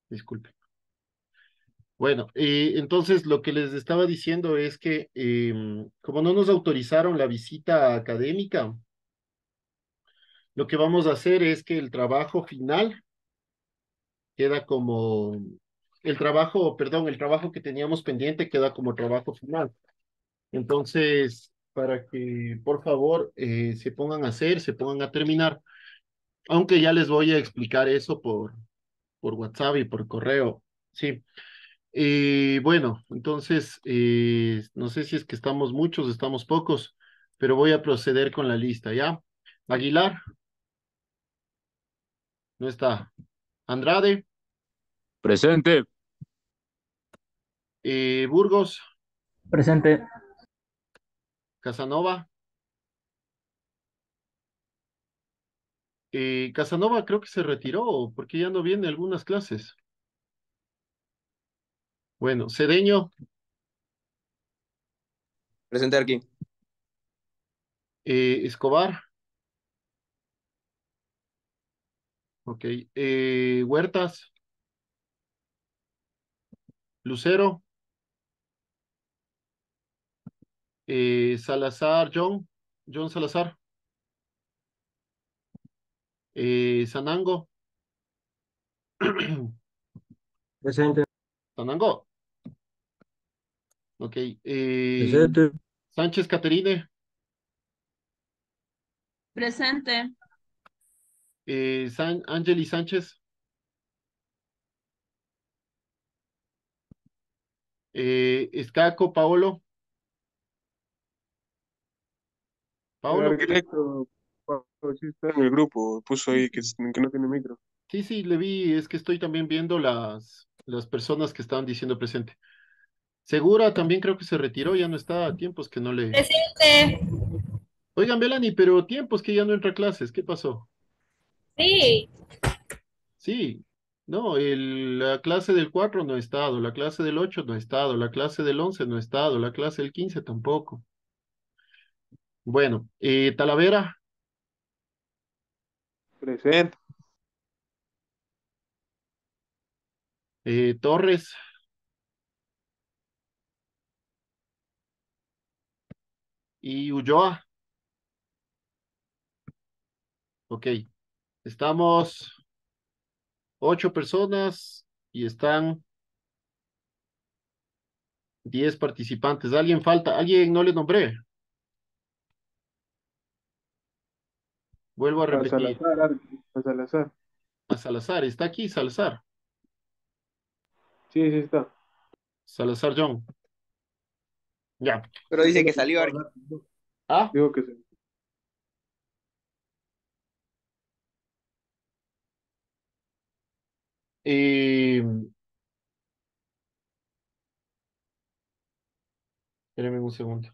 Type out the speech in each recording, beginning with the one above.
Disculpe. Bueno, entonces lo que les estaba diciendo es que como no nos autorizaron la visita académica, lo que vamos a hacer es que el trabajo final queda como, el trabajo que teníamos pendiente queda como trabajo final. Entonces, para que por favor se pongan a hacer, se pongan a terminar, aunque ya les voy a explicar eso por WhatsApp y por correo. Sí. Bueno, entonces, no sé si es que estamos muchos, estamos pocos, pero voy a proceder con la lista, ¿ya? Aguilar, no está. Andrade, Presente. Burgos, Presente. Casanova. Casanova creo que se retiró porque ya no viene a algunas clases. Bueno, Cedeño, Presente aquí. Escobar, ok. Huertas, Lucero, Salazar, John Salazar, Sanango, Presente. Sanango, ok. Presente. Sánchez Caterine, Presente. Ángeli Sánchez, Escaco, El Paolo, arquitecto, sí está en el grupo, puso sí, ahí sí, que no tiene micro. sí, sí, le vi, es que estoy también viendo las personas que estaban diciendo presente. Segura también creo que se retiró, ya no está, a tiempos que no le... Presente. Oigan, Belani, pero tiempos que ya no entra a clases, ¿qué pasó? Sí. Sí, no, la clase del 4 no ha estado, la clase del 8 no ha estado, la clase del 11 no ha estado, la clase del 15 tampoco. Bueno, Talavera, Presente. Torres y Ulloa. Ok, estamos 8 personas y están 10 participantes. ¿Alguien falta? ¿Alguien no le nombré? Vuelvo a A repetir. Salazar, a Salazar. A Salazar, está aquí Salazar. Sí, sí está. Salazar John. Ya. Pero Sí, dice solo que que salió puedo Arqui. hablar. Ah, Digo que sí. eh, espérame un segundo.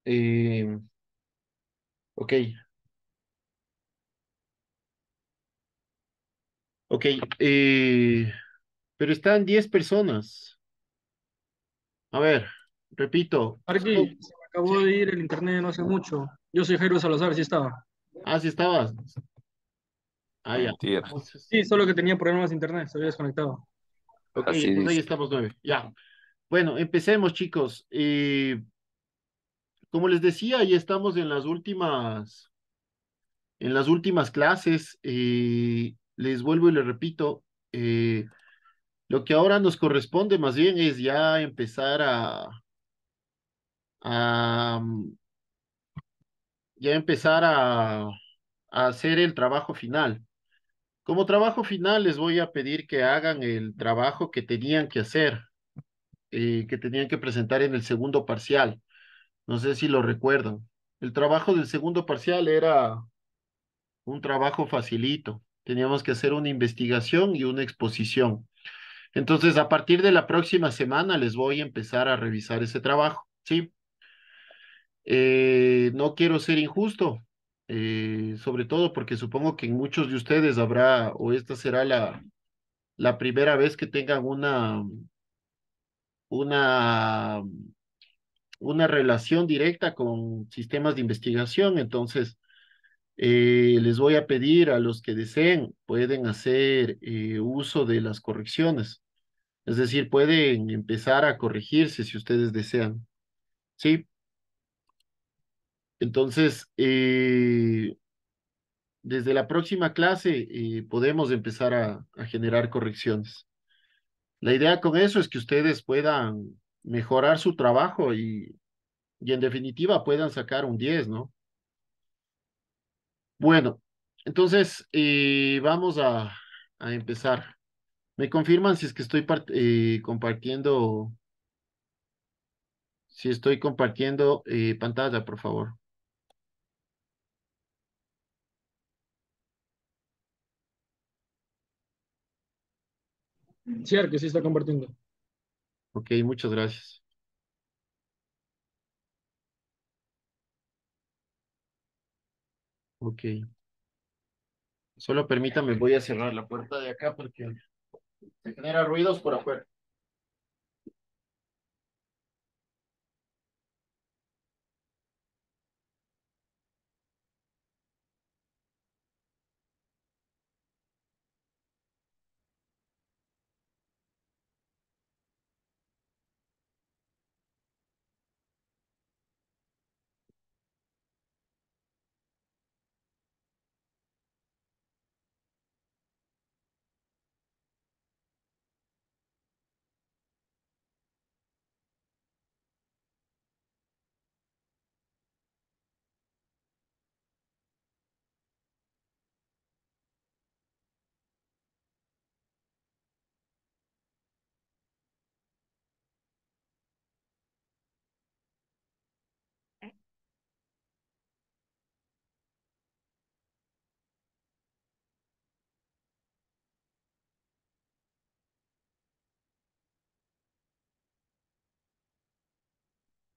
Eh, ok, ok. Pero están 10 personas. A ver, repito. Arqui, se me acabó de ir el internet no hace mucho. Yo soy Jairo Salazar, sí estaba. Sí estabas. Ya. Mentira. Entonces, Sí, solo que tenía problemas de internet, se había desconectado. ok, Así entonces ahí dice. estamos 9. Ya. Bueno, empecemos, chicos. Como les decía, ya estamos en las últimas clases. Les vuelvo y les repito, lo que ahora nos corresponde más bien es ya empezar a, ya empezar a hacer el trabajo final. Como trabajo final les voy a pedir que hagan el trabajo que tenían que hacer, que tenían que presentar en el segundo parcial. No sé si lo recuerdan. El trabajo del segundo parcial era un trabajo facilito. Teníamos que hacer una investigación y una exposición. Entonces, a partir de la próxima semana les voy a empezar a revisar ese trabajo, ¿sí? No quiero ser injusto, sobre todo porque supongo que en muchos de ustedes habrá, o esta será la primera vez que tengan una una relación directa con sistemas de investigación. Entonces, les voy a pedir a los que deseen, pueden hacer uso de las correcciones. Es decir, pueden empezar a corregirse si ustedes desean. ¿Sí? Entonces, desde la próxima clase podemos empezar a generar correcciones. La idea con eso es que ustedes puedan mejorar su trabajo y en definitiva puedan sacar un 10, ¿no? Bueno, entonces vamos a empezar. ¿Me confirman si es que estoy compartiendo, si estoy compartiendo pantalla, por favor? Sí, que sí está compartiendo. Ok, muchas gracias. Ok. Solo permítame, voy a cerrar la puerta de acá porque se genera ruidos por afuera.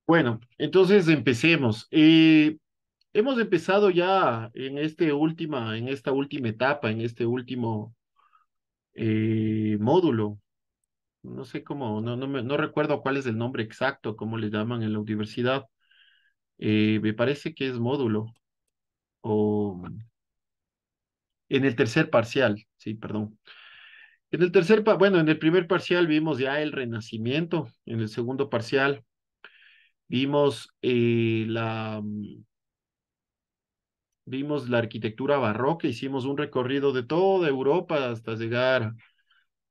Bueno, entonces empecemos. Hemos empezado ya en esta última etapa, en este último módulo. No sé cómo, no recuerdo cuál es el nombre exacto, cómo le llaman en la universidad. Me parece que es módulo o en el tercer parcial, sí, perdón. Bueno, en el primer parcial vimos ya el Renacimiento, en el segundo parcial vimos vimos la arquitectura barroca, hicimos un recorrido de toda Europa hasta llegar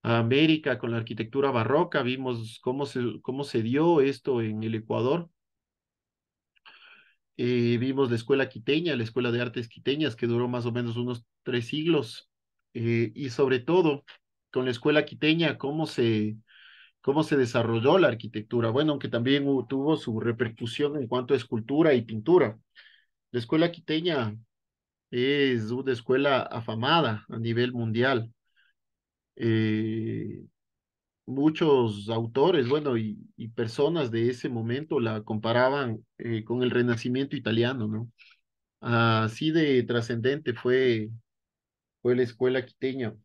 a América con la arquitectura barroca, vimos cómo se dio esto en el Ecuador. Vimos la escuela quiteña, la escuela de artes quiteñas, que duró más o menos unos 3 siglos, y sobre todo con la escuela quiteña, cómo se desarrolló la arquitectura. Bueno, aunque también tuvo su repercusión en cuanto a escultura y pintura. La escuela quiteña es una escuela afamada a nivel mundial. Eh, Muchos autores, bueno, y personas de ese momento la comparaban con el Renacimiento italiano, ¿no? Así de trascendente fue la escuela quiteña.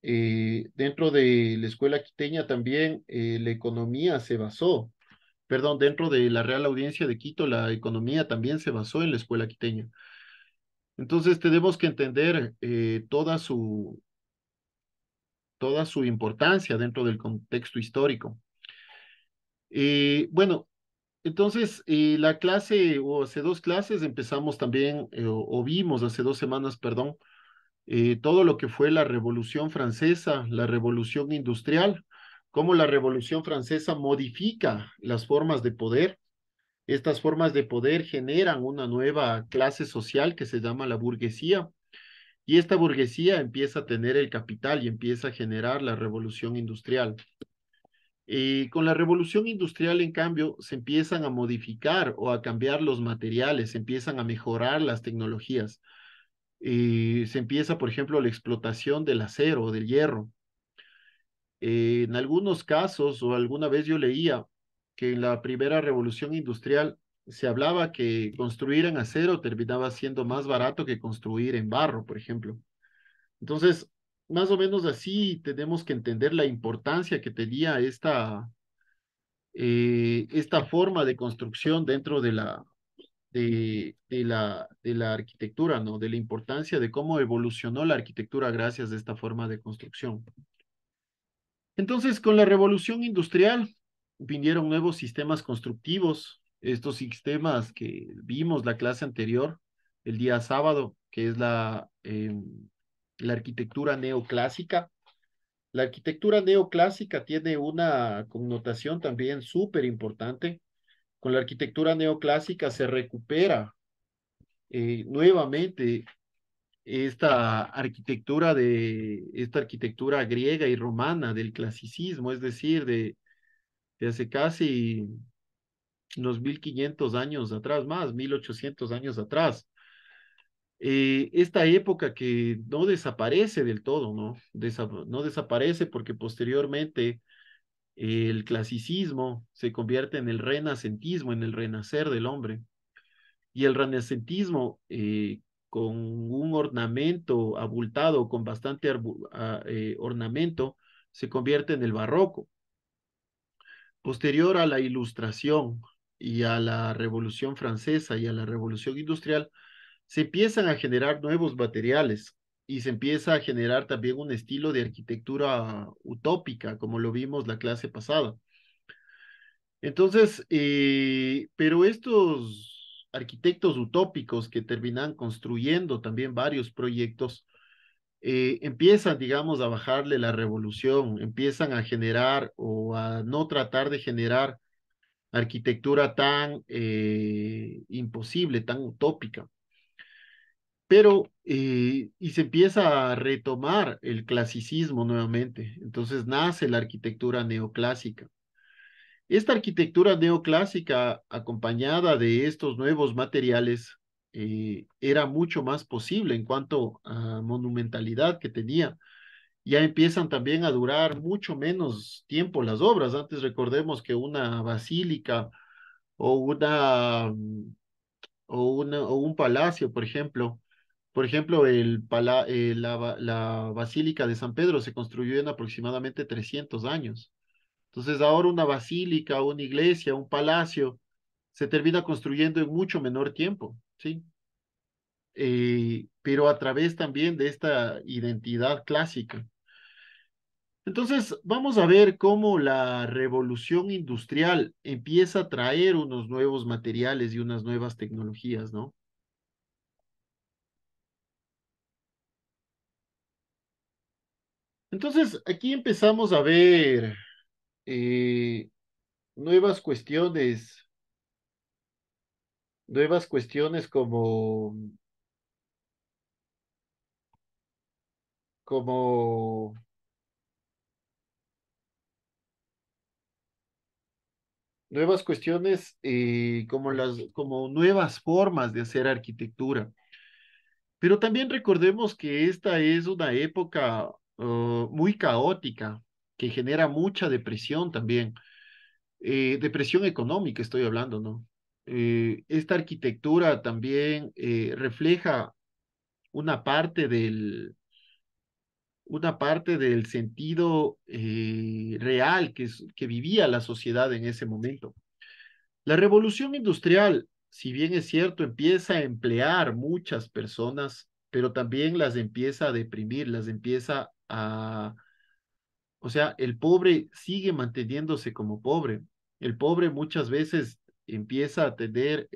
Dentro de la escuela quiteña también la economía se basó, perdón, dentro de la Real Audiencia de Quito, la economía también se basó en la escuela quiteña. Entonces tenemos que entender toda su importancia dentro del contexto histórico. Bueno, entonces la clase, o hace 2 clases, empezamos también, o vimos hace 2 semanas, perdón, todo lo que fue la Revolución Francesa, la Revolución Industrial, cómo la Revolución Francesa modifica las formas de poder. Estas formas de poder generan una nueva clase social que se llama la burguesía, y esta burguesía empieza a tener el capital y empieza a generar la revolución industrial. Con la revolución industrial, en cambio, se empiezan a modificar o a cambiar los materiales, se empiezan a mejorar las tecnologías. Se empieza, por ejemplo, la explotación del acero o del hierro. En algunos casos, o alguna vez yo leía que en la primera revolución industrial se hablaba que construir en acero terminaba siendo más barato que construir en barro, por ejemplo. Entonces, más o menos así tenemos que entender la importancia que tenía esta forma de construcción dentro de la arquitectura, ¿no? De la importancia de cómo evolucionó la arquitectura gracias a esta forma de construcción. Entonces, con la revolución industrial vinieron nuevos sistemas constructivos, estos sistemas que vimos la clase anterior, el día sábado, que es la arquitectura neoclásica. La arquitectura neoclásica tiene una connotación también súper importante. Con la arquitectura neoclásica se recupera nuevamente esta arquitectura griega y romana del clasicismo, es decir, de hace casi unos 1500 años atrás, más 1800 años atrás. Esta época que no desaparece del todo, ¿no? No desaparece porque posteriormente el clasicismo se convierte en el renacentismo, en el renacer del hombre. Y el renacentismo, con un ornamento abultado, con bastante ornamento, se convierte en el barroco. Posterior a la Ilustración y a la Revolución Francesa y a la Revolución Industrial, se empiezan a generar nuevos materiales y se empieza a generar también un estilo de arquitectura utópica, como lo vimos la clase pasada. Entonces, pero estos arquitectos utópicos que terminan construyendo también varios proyectos, empiezan, digamos, a bajarle la revolución, empiezan a generar o a no tratar de generar arquitectura tan imposible, tan utópica. Pero, y se empieza a retomar el clasicismo nuevamente. Entonces nace la arquitectura neoclásica. Esta arquitectura neoclásica, acompañada de estos nuevos materiales, era mucho más posible en cuanto a monumentalidad que tenía. Ya empiezan también a durar mucho menos tiempo las obras. Antes recordemos que una basílica o o un palacio, por ejemplo, la Basílica de San Pedro se construyó en aproximadamente 300 años. Entonces ahora una basílica, una iglesia, un palacio, se termina construyendo en mucho menor tiempo, ¿sí? Pero a través también de esta identidad clásica. Entonces, vamos a ver cómo la revolución industrial empieza a traer unos nuevos materiales y unas nuevas tecnologías, ¿no? Entonces, aquí empezamos a ver eh, nuevas nuevas cuestiones como, nuevas cuestiones como nuevas formas de hacer arquitectura. Pero también recordemos que esta es una época muy caótica, que genera mucha depresión también. Depresión económica estoy hablando, ¿no? Esta arquitectura también refleja una parte una parte del sentido real que vivía la sociedad en ese momento. La revolución industrial, si bien es cierto, empieza a emplear muchas personas, pero también las empieza a deprimir, o sea, el pobre sigue manteniéndose como pobre. El pobre muchas veces empieza a tener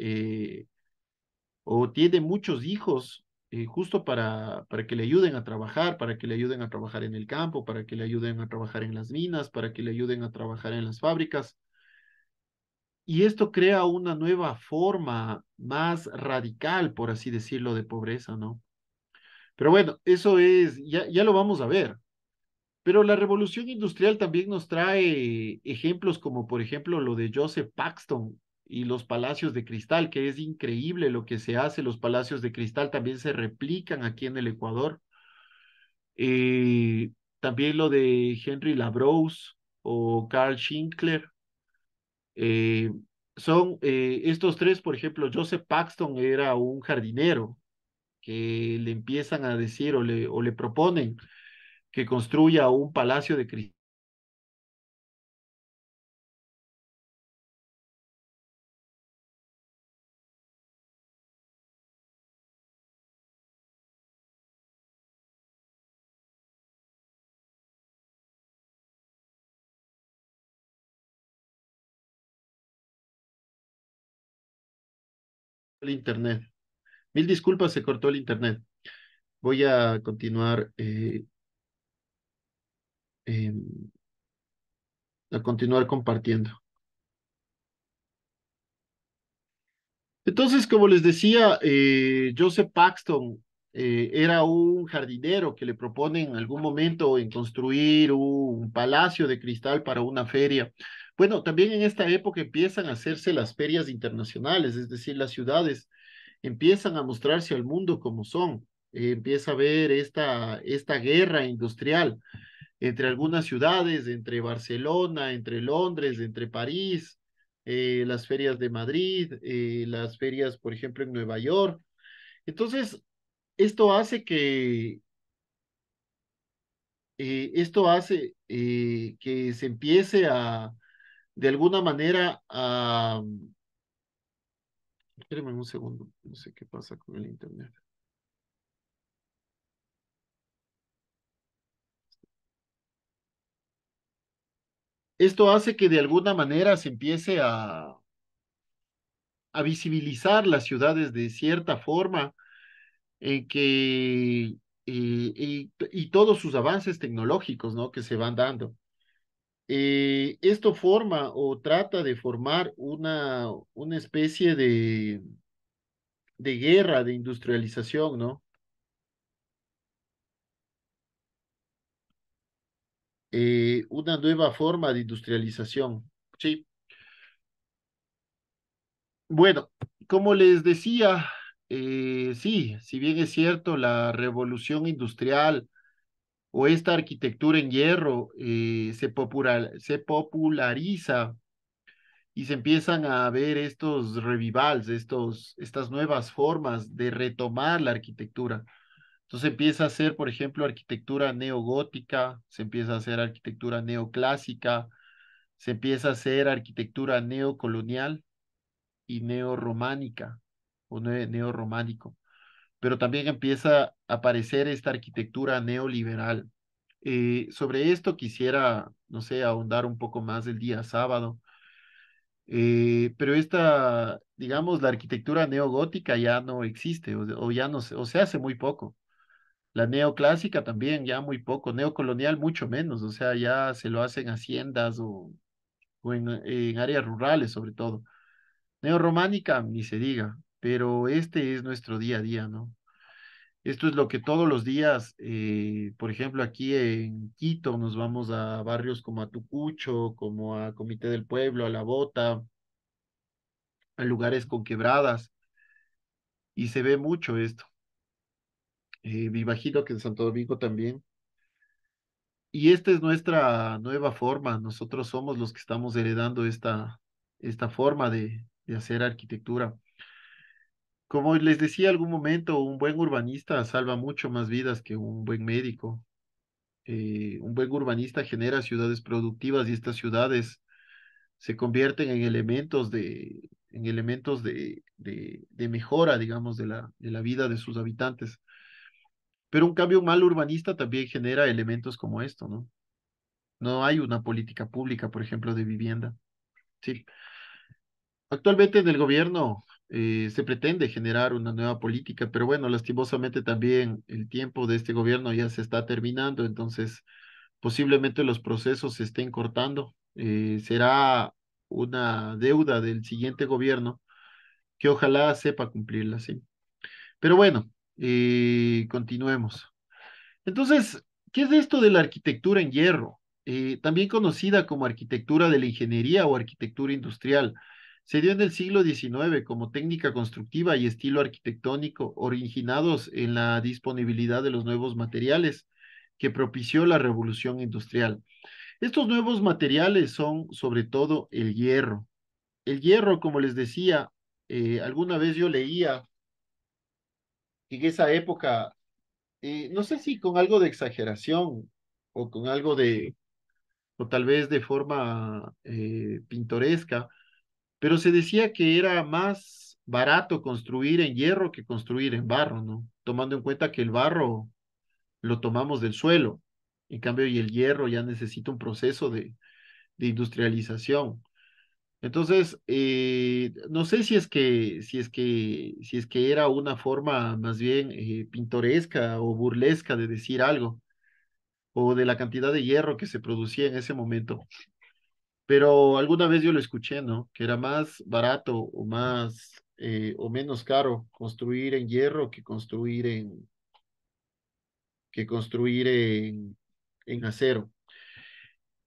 o tiene muchos hijos justo para que le ayuden a trabajar, para que le ayuden a trabajar en el campo, para que le ayuden a trabajar en las minas, para que le ayuden a trabajar en las fábricas. Y esto crea una nueva forma más radical, por así decirlo, de pobreza, ¿no? Pero bueno, ya lo vamos a ver. Pero la revolución industrial también nos trae ejemplos como, por ejemplo, lo de Joseph Paxton y los palacios de cristal, que es increíble lo que se hace. Los palacios de cristal también se replican aquí en el Ecuador. También lo de Henry Labrousse o Carl Schinkler. Eh, estos tres, por ejemplo, Joseph Paxton era un jardinero que le empiezan a decir o le proponen que construya un palacio de cristal el internet. Mil disculpas, se cortó el internet. Voy a continuar, em, a continuar compartiendo. Entonces, como les decía, Joseph Paxton era un jardinero que le propone en algún momento en construir un palacio de cristal para una feria. Bueno, también en esta época empiezan a hacerse las ferias internacionales, es decir, las ciudades empiezan a mostrarse al mundo como son. Empieza a haber esta guerra industrial entre algunas ciudades, entre Barcelona, entre Londres, entre París, las ferias de Madrid, las ferias, por ejemplo, en Nueva York. Entonces, esto hace que, que se empiece a, de alguna manera, a... Espérenme un segundo, no sé qué pasa con el internet. Esto hace que de alguna manera se empiece a visibilizar las ciudades de cierta forma y todos sus avances tecnológicos, ¿no? Que se van dando. Esto forma o trata de formar una especie de guerra de industrialización, ¿no? Una nueva forma de industrialización, ¿sí? Bueno, como les decía, sí, si bien es cierto, la revolución industrial o esta arquitectura en hierro se populariza y se empiezan a ver estos revivals, estas nuevas formas de retomar la arquitectura. Entonces empieza a hacer, por ejemplo, arquitectura neogótica, se empieza a hacer arquitectura neoclásica, se empieza a hacer arquitectura neocolonial y neorrománica o neorrománico, pero también empieza a aparecer esta arquitectura neoliberal. Sobre esto quisiera, no sé, ahondar un poco más el día sábado. Pero esta, digamos, la arquitectura neogótica ya no existe o ya no se, o se hace muy poco. La neoclásica también ya muy poco, neocolonial mucho menos, o sea, ya se lo hacen haciendas o en áreas rurales sobre todo. Neorrománica ni se diga, pero este es nuestro día a día, ¿no? Esto es lo que todos los días, por ejemplo, aquí en Quito nos vamos a barrios como a Tucucho, como a Comité del Pueblo, a La Bota, a lugares con quebradas, y se ve mucho esto. Me imagino que en Santo Domingo también. Y esta es nuestra nueva forma. Nosotros somos los que estamos heredando esta forma de hacer arquitectura. Como les decía algún momento, un buen urbanista salva mucho más vidas que un buen médico. Un buen urbanista genera ciudades productivas y estas ciudades se convierten en elementos de mejora, digamos, de la vida de sus habitantes. Pero un cambio mal urbanista también genera elementos como esto, ¿no? No hay una política pública, por ejemplo, de vivienda. Sí. Actualmente en el gobierno se pretende generar una nueva política, pero bueno, lastimosamente también el tiempo de este gobierno ya se está terminando, entonces posiblemente los procesos se estén cortando. Será una deuda del siguiente gobierno que ojalá sepa cumplirla, sí. Pero bueno, continuemos. Entonces, ¿qué es esto de la arquitectura en hierro? También conocida como arquitectura de la ingeniería o arquitectura industrial. Se dio en el siglo XIX como técnica constructiva y estilo arquitectónico originados en la disponibilidad de los nuevos materiales que propició la revolución industrial. Estos nuevos materiales son sobre todo el hierro. El hierro, como les decía, alguna vez yo leía que en esa época no sé si con algo de exageración o con algo o tal vez de forma pintoresca, pero se decía que era más barato construir en hierro que construir en barro, ¿no? Tomando en cuenta que el barro lo tomamos del suelo, en cambio, y el hierro ya necesita un proceso de industrialización. Entonces, no sé si es que era una forma más bien pintoresca o burlesca de decir algo, o de la cantidad de hierro que se producía en ese momento. Pero alguna vez yo lo escuché, ¿no? Que era más barato o menos caro construir en hierro que construir en acero.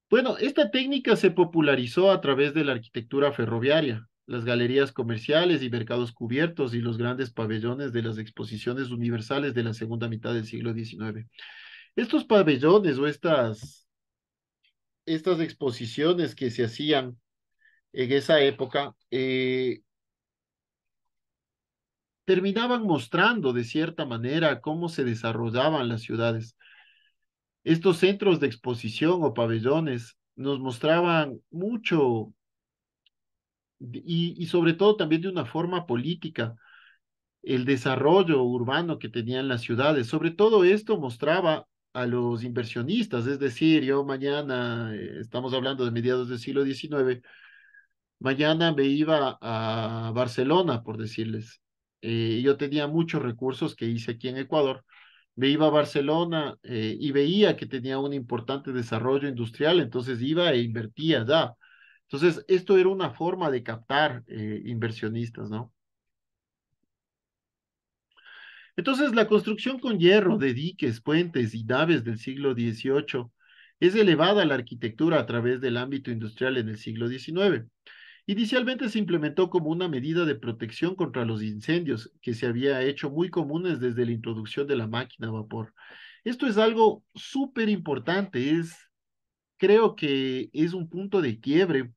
Bueno, esta técnica se popularizó a través de la arquitectura ferroviaria, las galerías comerciales y mercados cubiertos y los grandes pabellones de las exposiciones universales de la segunda mitad del siglo XIX. Estos pabellones o estas exposiciones que se hacían en esa época terminaban mostrando de cierta manera cómo se desarrollaban las ciudades. Estos centros de exposición o pabellones nos mostraban mucho y sobre todo también de una forma política, el desarrollo urbano que tenían las ciudades. Sobre todo esto mostraba a los inversionistas, es decir, yo mañana, estamos hablando de mediados del siglo XIX, mañana me iba a Barcelona, por decirles. Yo tenía muchos recursos que hice aquí en Ecuador. Me iba a Barcelona y veía que tenía un importante desarrollo industrial, entonces iba e invertía allá. Entonces, esto era una forma de captar inversionistas, ¿no? Entonces, la construcción con hierro de diques, puentes y naves del siglo XVIII es elevada a la arquitectura a través del ámbito industrial en el siglo XIX. Inicialmente se implementó como una medida de protección contra los incendios, que se había hecho muy comunes desde la introducción de la máquina a vapor. Esto es algo súper importante, creo que es un punto de quiebre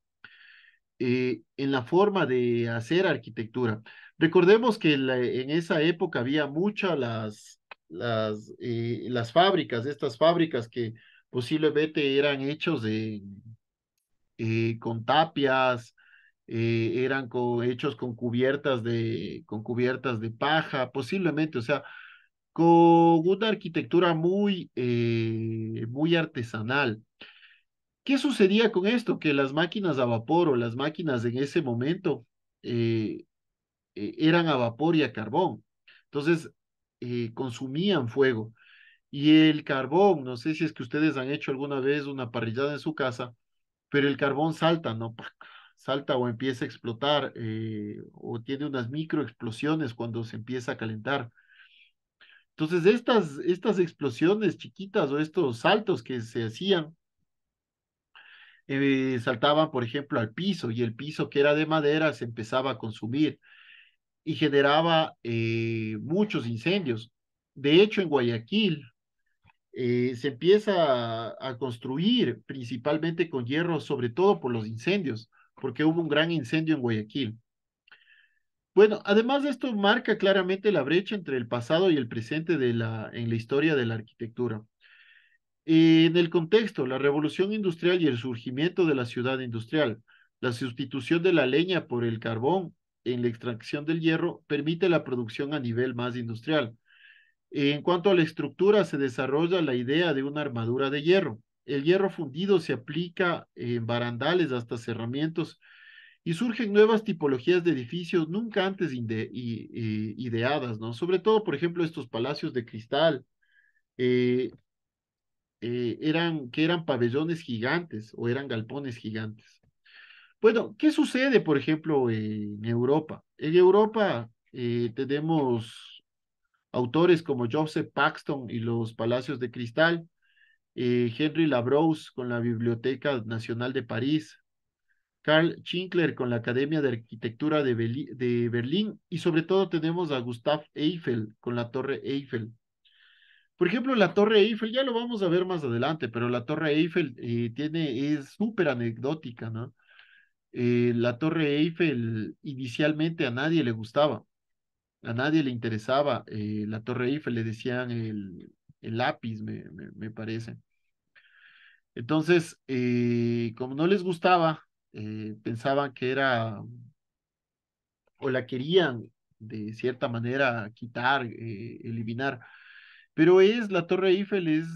en la forma de hacer arquitectura. Recordemos que en esa época había muchas las fábricas, estas fábricas que posiblemente eran hechos con tapias, hechos con cubiertas de paja, posiblemente, o sea, con una arquitectura muy artesanal. ¿Qué sucedía con esto? Que las máquinas a vapor o las máquinas en ese momento eh, eran a vapor y a carbón. Entonces, consumían fuego. Y el carbón, no sé si es que ustedes han hecho alguna vez una parrillada en su casa, pero el carbón salta, ¿no? ¡Pac! Salta o empieza a explotar o tiene unas microexplosiones cuando se empieza a calentar. Entonces, estas explosiones chiquitas o estos saltos que se hacían, saltaban, por ejemplo, al piso y el piso que era de madera se empezaba a consumir y generaba muchos incendios. De hecho, en Guayaquil se empieza a construir principalmente con hierro, sobre todo por los incendios, porque hubo un gran incendio en Guayaquil. Bueno, además de esto marca claramente la brecha entre el pasado y el presente en la historia de la arquitectura. En el contexto, la revolución industrial y el surgimiento de la ciudad industrial, la sustitución de la leña por el carbón en la extracción del hierro permite la producción a nivel más industrial. En cuanto a la estructura, se desarrolla la idea de una armadura de hierro. El hierro fundido se aplica en barandales hasta cerramientos y surgen nuevas tipologías de edificios nunca antes ideadas, ¿no? Sobre todo, por ejemplo, estos palacios de cristal, eh, que eran pabellones gigantes o eran galpones gigantes. Bueno, ¿qué sucede, por ejemplo, en Europa? En Europa tenemos autores como Joseph Paxton y los Palacios de Cristal, Henry Labrousse con la Biblioteca Nacional de París, Karl Schinkler con la Academia de Arquitectura de Berlín y sobre todo tenemos a Gustav Eiffel con la Torre Eiffel. Por ejemplo, la Torre Eiffel, ya lo vamos a ver más adelante, pero la Torre Eiffel es súper anecdótica, ¿no? La Torre Eiffel inicialmente a nadie le gustaba, a nadie le interesaba. La Torre Eiffel le decían el lápiz, me parece. Entonces, como no les gustaba, pensaban que era, o la querían de cierta manera quitar, eliminar. Pero la Torre Eiffel es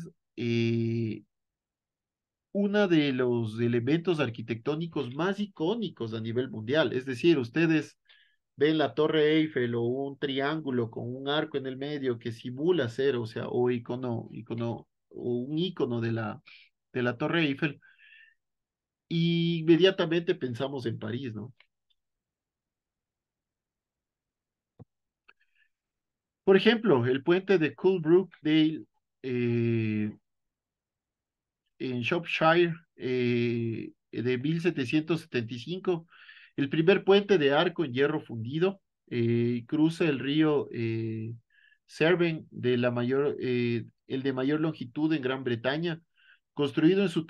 uno de los elementos arquitectónicos más icónicos a nivel mundial. Es decir, ustedes ven la Torre Eiffel o un triángulo con un arco en el medio que simula ser, o sea, o un icono de la Torre Eiffel, y inmediatamente pensamos en París, ¿no? Por ejemplo, el puente de Coolbrookdale eh, en Shropshire de 1775, el primer puente de arco en hierro fundido, cruza el río Severn, el de mayor longitud en Gran Bretaña, construido en su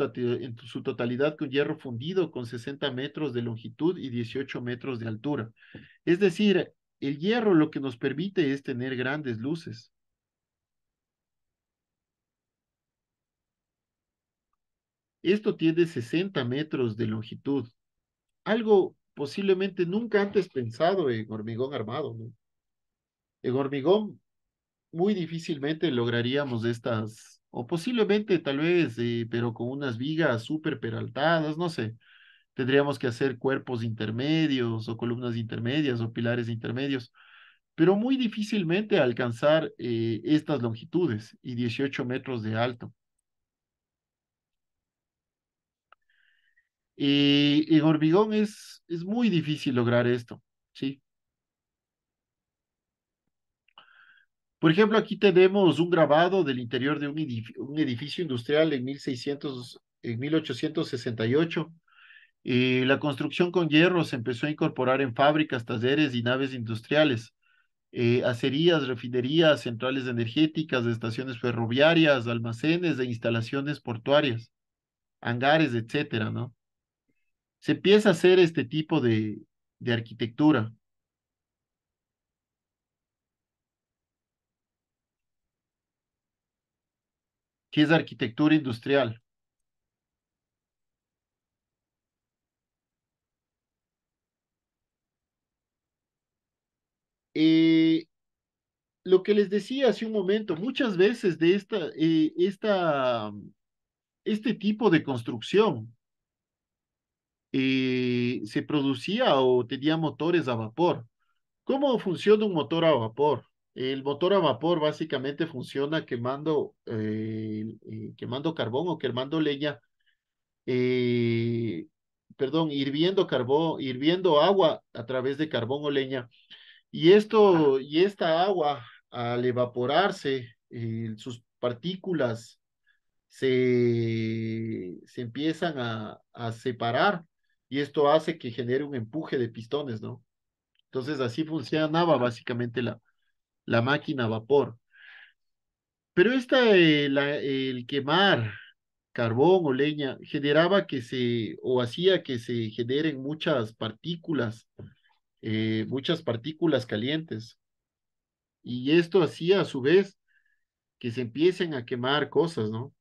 totalidad con hierro fundido, con 60 metros de longitud y 18 metros de altura. Es decir, el hierro lo que nos permite es tener grandes luces. Esto tiene 60 metros de longitud, algo posiblemente nunca antes pensado en hormigón armado, ¿no? En hormigón muy difícilmente lograríamos estas, o posiblemente tal vez, pero con unas vigas súper peraltadas, no sé. Tendríamos que hacer cuerpos intermedios o columnas intermedias o pilares intermedios, pero muy difícilmente alcanzar estas longitudes y 18 metros de alto. En hormigón es muy difícil lograr esto, ¿sí? Por ejemplo, aquí tenemos un grabado del interior de un edificio industrial en 1868. La construcción con hierro se empezó a incorporar en fábricas, talleres y naves industriales, acerías, refinerías, centrales energéticas, estaciones ferroviarias, almacenes e instalaciones portuarias, hangares, etcétera, ¿no? Se empieza a hacer este tipo de arquitectura, que es arquitectura industrial. Eh, lo que les decía hace un momento, muchas veces de este tipo de construcción se producía o tenía motores a vapor. ¿Cómo funciona un motor a vapor? El motor a vapor básicamente funciona quemando carbón o quemando leña, eh, perdón, hirviendo agua a través de carbón o leña. Y esta agua, al evaporarse, sus partículas se empiezan a separar y esto hace que genere un empuje de pistones, ¿no? Entonces así funcionaba básicamente la máquina a vapor. Pero el quemar carbón o leña generaba o hacía que se generen muchas partículas calientes. Y esto hacía a su vez que se empiecen a quemar cosas, ¿no?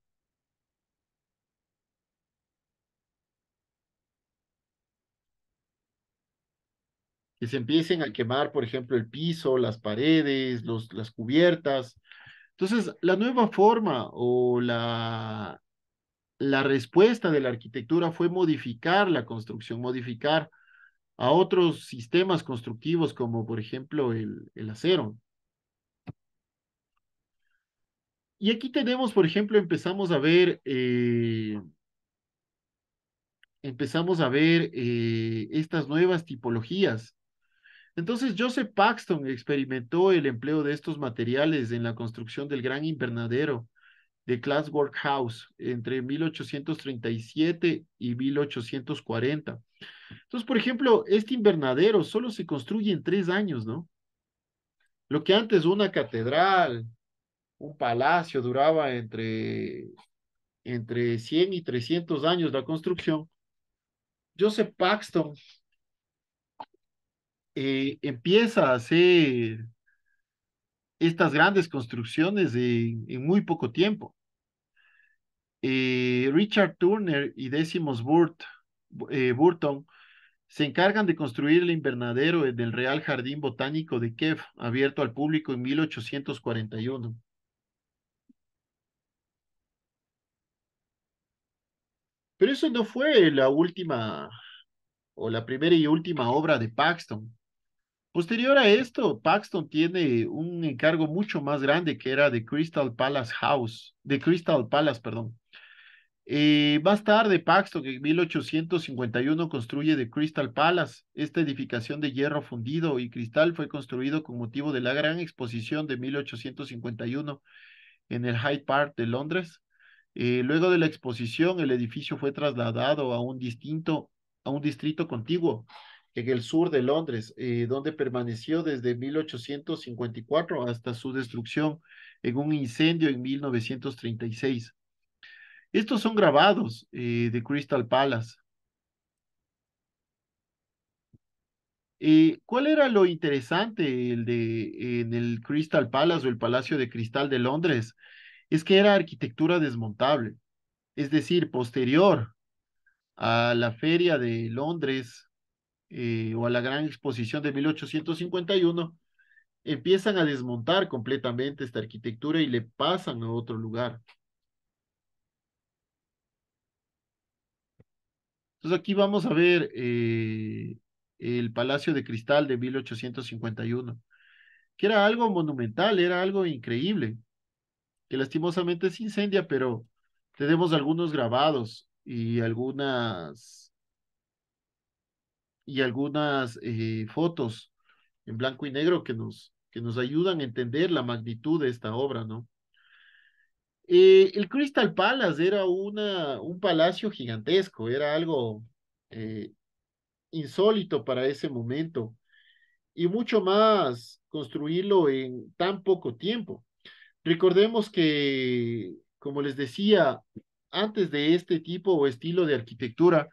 Que se empiecen a quemar, por ejemplo, el piso, las paredes, las cubiertas. Entonces, la nueva forma o la respuesta de la arquitectura fue modificar la construcción, modificar a otros sistemas constructivos como, por ejemplo, el acero. Y aquí tenemos, por ejemplo, empezamos a ver estas nuevas tipologías. Entonces, Joseph Paxton experimentó el empleo de estos materiales en la construcción del gran invernadero de Glasswork House entre 1837 y 1840. Entonces, por ejemplo, este invernadero solo se construye en 3 años, ¿no? Lo que antes una catedral, un palacio duraba entre 100 y 300 años la construcción. Joseph Paxton empieza a hacer estas grandes construcciones en muy poco tiempo. Richard Turner y Burton se encargan de construir el invernadero del Real Jardín Botánico de Kew, abierto al público en 1841. Pero eso no fue la última o la primera y última obra de Paxton. Posterior a esto, Paxton tiene un encargo mucho más grande que era de Crystal Palace, perdón. Más tarde, Paxton en 1851 construye The Crystal Palace. Esta edificación de hierro fundido y cristal fue construido con motivo de la gran exposición de 1851 en el Hyde Park de Londres. Luego de la exposición, el edificio fue trasladado a un distrito contiguo en el sur de Londres, donde permaneció desde 1854 hasta su destrucción en un incendio en 1936. Estos son grabados de Crystal Palace. ¿Cuál era lo interesante en el Crystal Palace o el Palacio de Cristal de Londres? Es que era arquitectura desmontable, es decir, posterior a la Feria de Londres o a la Gran Exposición de 1851, empiezan a desmontar completamente esta arquitectura y le pasan a otro lugar. Entonces aquí vamos a ver el Palacio de Cristal de 1851, que era algo monumental, era algo increíble, que lastimosamente se incendia, pero tenemos algunos grabados y algunas fotos en blanco y negro que nos ayudan a entender la magnitud de esta obra, ¿no? El Crystal Palace era un palacio gigantesco, era algo eh, insólito para ese momento y mucho más construirlo en tan poco tiempo. Recordemos que, como les decía, antes de este tipo o estilo de arquitectura,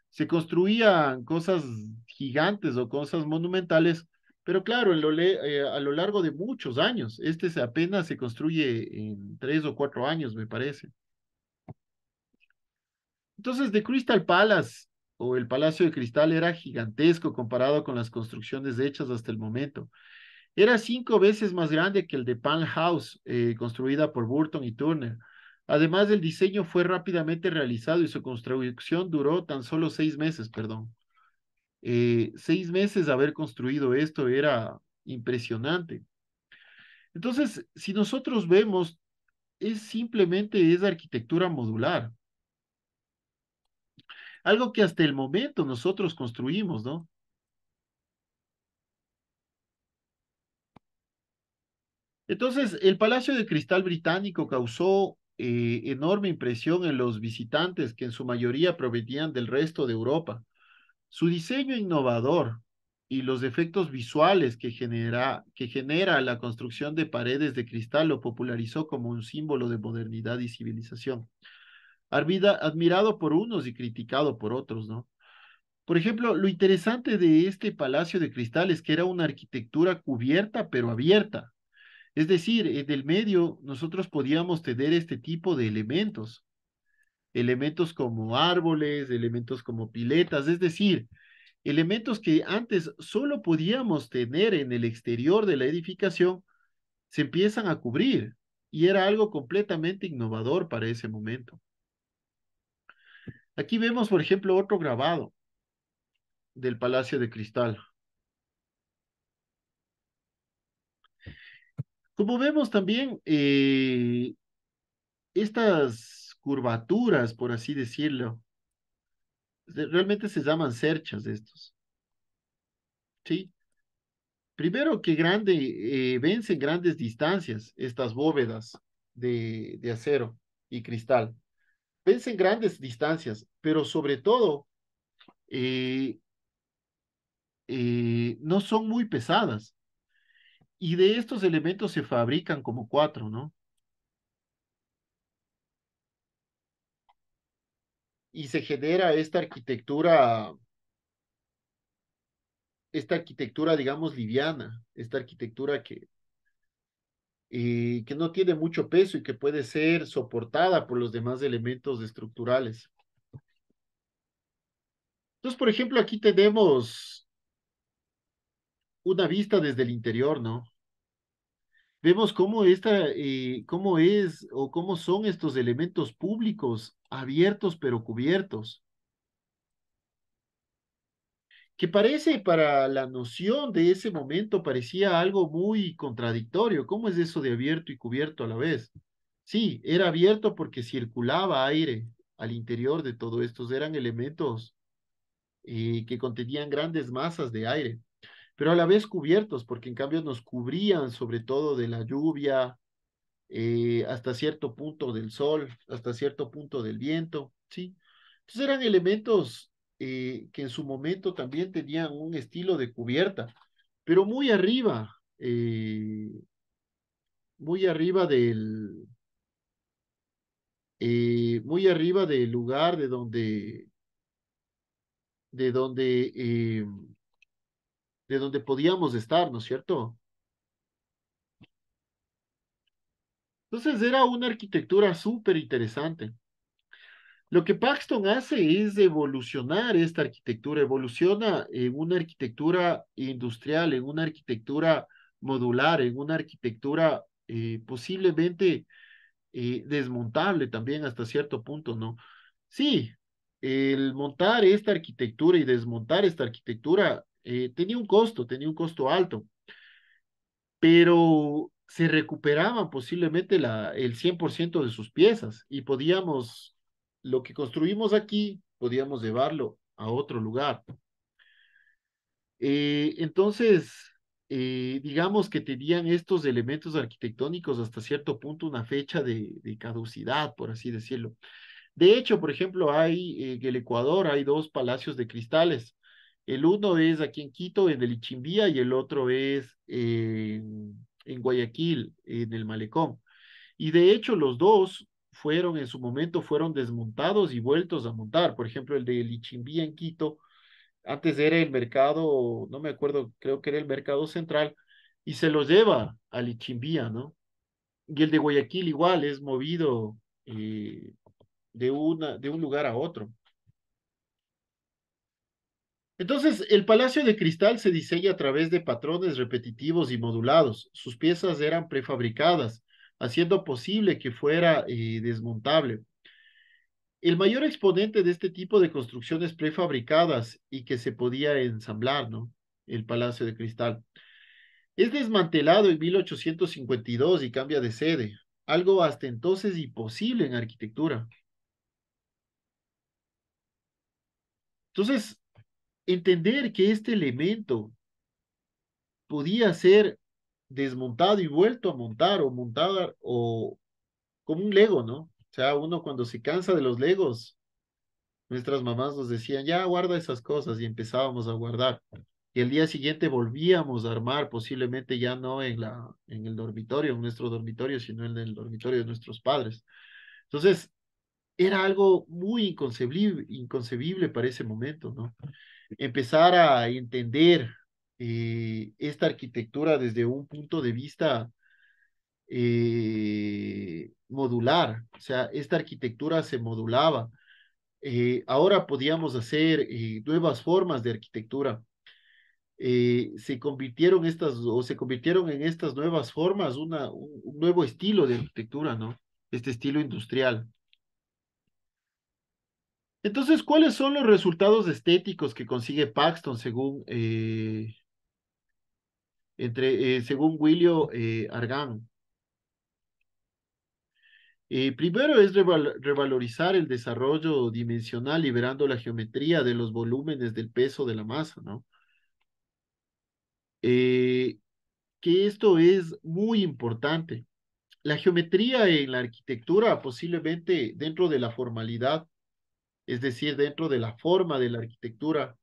se construían cosas gigantes o cosas monumentales, pero claro, a lo largo de muchos años. Apenas se construye en 3 o 4 años, me parece. Entonces, The Crystal Palace o el Palacio de Cristal era gigantesco comparado con las construcciones hechas hasta el momento. Era 5 veces más grande que el de Pan House, construida por Burton y Turner. Además, el diseño fue rápidamente realizado y su construcción duró tan solo 6 meses, perdón. 6 meses de haber construido esto era impresionante. Entonces, si nosotros vemos, es arquitectura modular, algo que hasta el momento nosotros construimos, ¿no? Entonces, el Palacio de Cristal británico causó enorme impresión en los visitantes que en su mayoría provenían del resto de Europa. Su diseño innovador y los efectos visuales que genera la construcción de paredes de cristal lo popularizó como un símbolo de modernidad y civilización. Admirado por unos y criticado por otros, ¿no? Por ejemplo, lo interesante de este Palacio de Cristal es que era una arquitectura cubierta pero abierta. Es decir, en el medio nosotros podíamos tener este tipo de elementos, elementos como árboles, elementos como piletas, es decir, elementos que antes solo podíamos tener en el exterior de la edificación, se empiezan a cubrir y era algo completamente innovador para ese momento. Aquí vemos, por ejemplo, otro grabado del Palacio de Cristal. Como vemos también, estas curvaturas, por así decirlo, realmente se llaman cerchas estos, ¿sí? Primero que vencen grandes distancias estas bóvedas de acero y cristal. Vencen grandes distancias, pero sobre todo eh, no son muy pesadas. Y de estos elementos se fabrican como cuatro, ¿no? Y se genera esta arquitectura, digamos, liviana, esta arquitectura que no tiene mucho peso y que puede ser soportada por los demás elementos estructurales. Entonces, por ejemplo, aquí tenemos una vista desde el interior, ¿no? vemos cómo es o cómo son estos elementos públicos abiertos pero cubiertos, que parece para la noción de ese momento parecía algo muy contradictorio. ¿Cómo es eso de abierto y cubierto a la vez? Sí, era abierto porque circulaba aire al interior de todo estos, eran elementos que contenían grandes masas de aire, pero a la vez cubiertos, porque en cambio nos cubrían sobre todo de la lluvia, hasta cierto punto del sol, hasta cierto punto del viento, ¿sí? Entonces eran elementos que en su momento también tenían un estilo de cubierta, pero muy arriba muy arriba del lugar de donde, eh, de donde podíamos estar, ¿no es cierto? Entonces era una arquitectura súper interesante. Lo que Paxton hace es evolucionar esta arquitectura, evoluciona en una arquitectura industrial, en una arquitectura modular, en una arquitectura posiblemente desmontable también hasta cierto punto, ¿no? Sí, el montar esta arquitectura y desmontar esta arquitectura tenía un costo alto, pero se recuperaban posiblemente el 100% de sus piezas y podíamos, lo que construimos aquí, podíamos llevarlo a otro lugar. Entonces, digamos que tenían estos elementos arquitectónicos hasta cierto punto una fecha de caducidad, por así decirlo. De hecho, por ejemplo, en el Ecuador hay dos palacios de cristales. El uno es aquí en Quito, en el Ichimbía, y el otro es en Guayaquil, en el Malecón. Y de hecho, los dos en su momento, fueron desmontados y vueltos a montar. Por ejemplo, el de Ichimbía en Quito, antes era el mercado, no me acuerdo, creo que era el mercado central, y se los lleva al Ichimbía, ¿no? Y el de Guayaquil igual es movido de un lugar a otro. Entonces, el Palacio de Cristal se diseña a través de patrones repetitivos y modulados. Sus piezas eran prefabricadas, haciendo posible que fuera desmontable. El mayor exponente de este tipo de construcciones prefabricadas y que se podía ensamblar, ¿no? El Palacio de Cristal. Es desmantelado en 1852 y cambia de sede, algo hasta entonces imposible en arquitectura. Entonces, entender que este elemento podía ser desmontado y vuelto a montar o montada o como un Lego, ¿no? O sea, uno cuando se cansa de los Legos, nuestras mamás nos decían, ya guarda esas cosas y empezábamos a guardar. Y el día siguiente volvíamos a armar, posiblemente ya no en el dormitorio, en nuestro dormitorio, sino en el dormitorio de nuestros padres. Entonces, era algo muy inconcebible para ese momento, ¿no? Empezar a entender esta arquitectura desde un punto de vista modular, o sea, esta arquitectura se modulaba. Ahora podíamos hacer nuevas formas de arquitectura. Se convirtieron en estas nuevas formas un nuevo estilo de arquitectura, ¿no? Este estilo industrial. Entonces, ¿cuáles son los resultados estéticos que consigue Paxton según Willio Argan? Primero es revalorizar el desarrollo dimensional, liberando la geometría de los volúmenes del peso de la masa, ¿no? Eh, que esto es muy importante. La geometría en la arquitectura, posiblemente dentro de la formalidad, es decir, dentro de la forma de la arquitectura,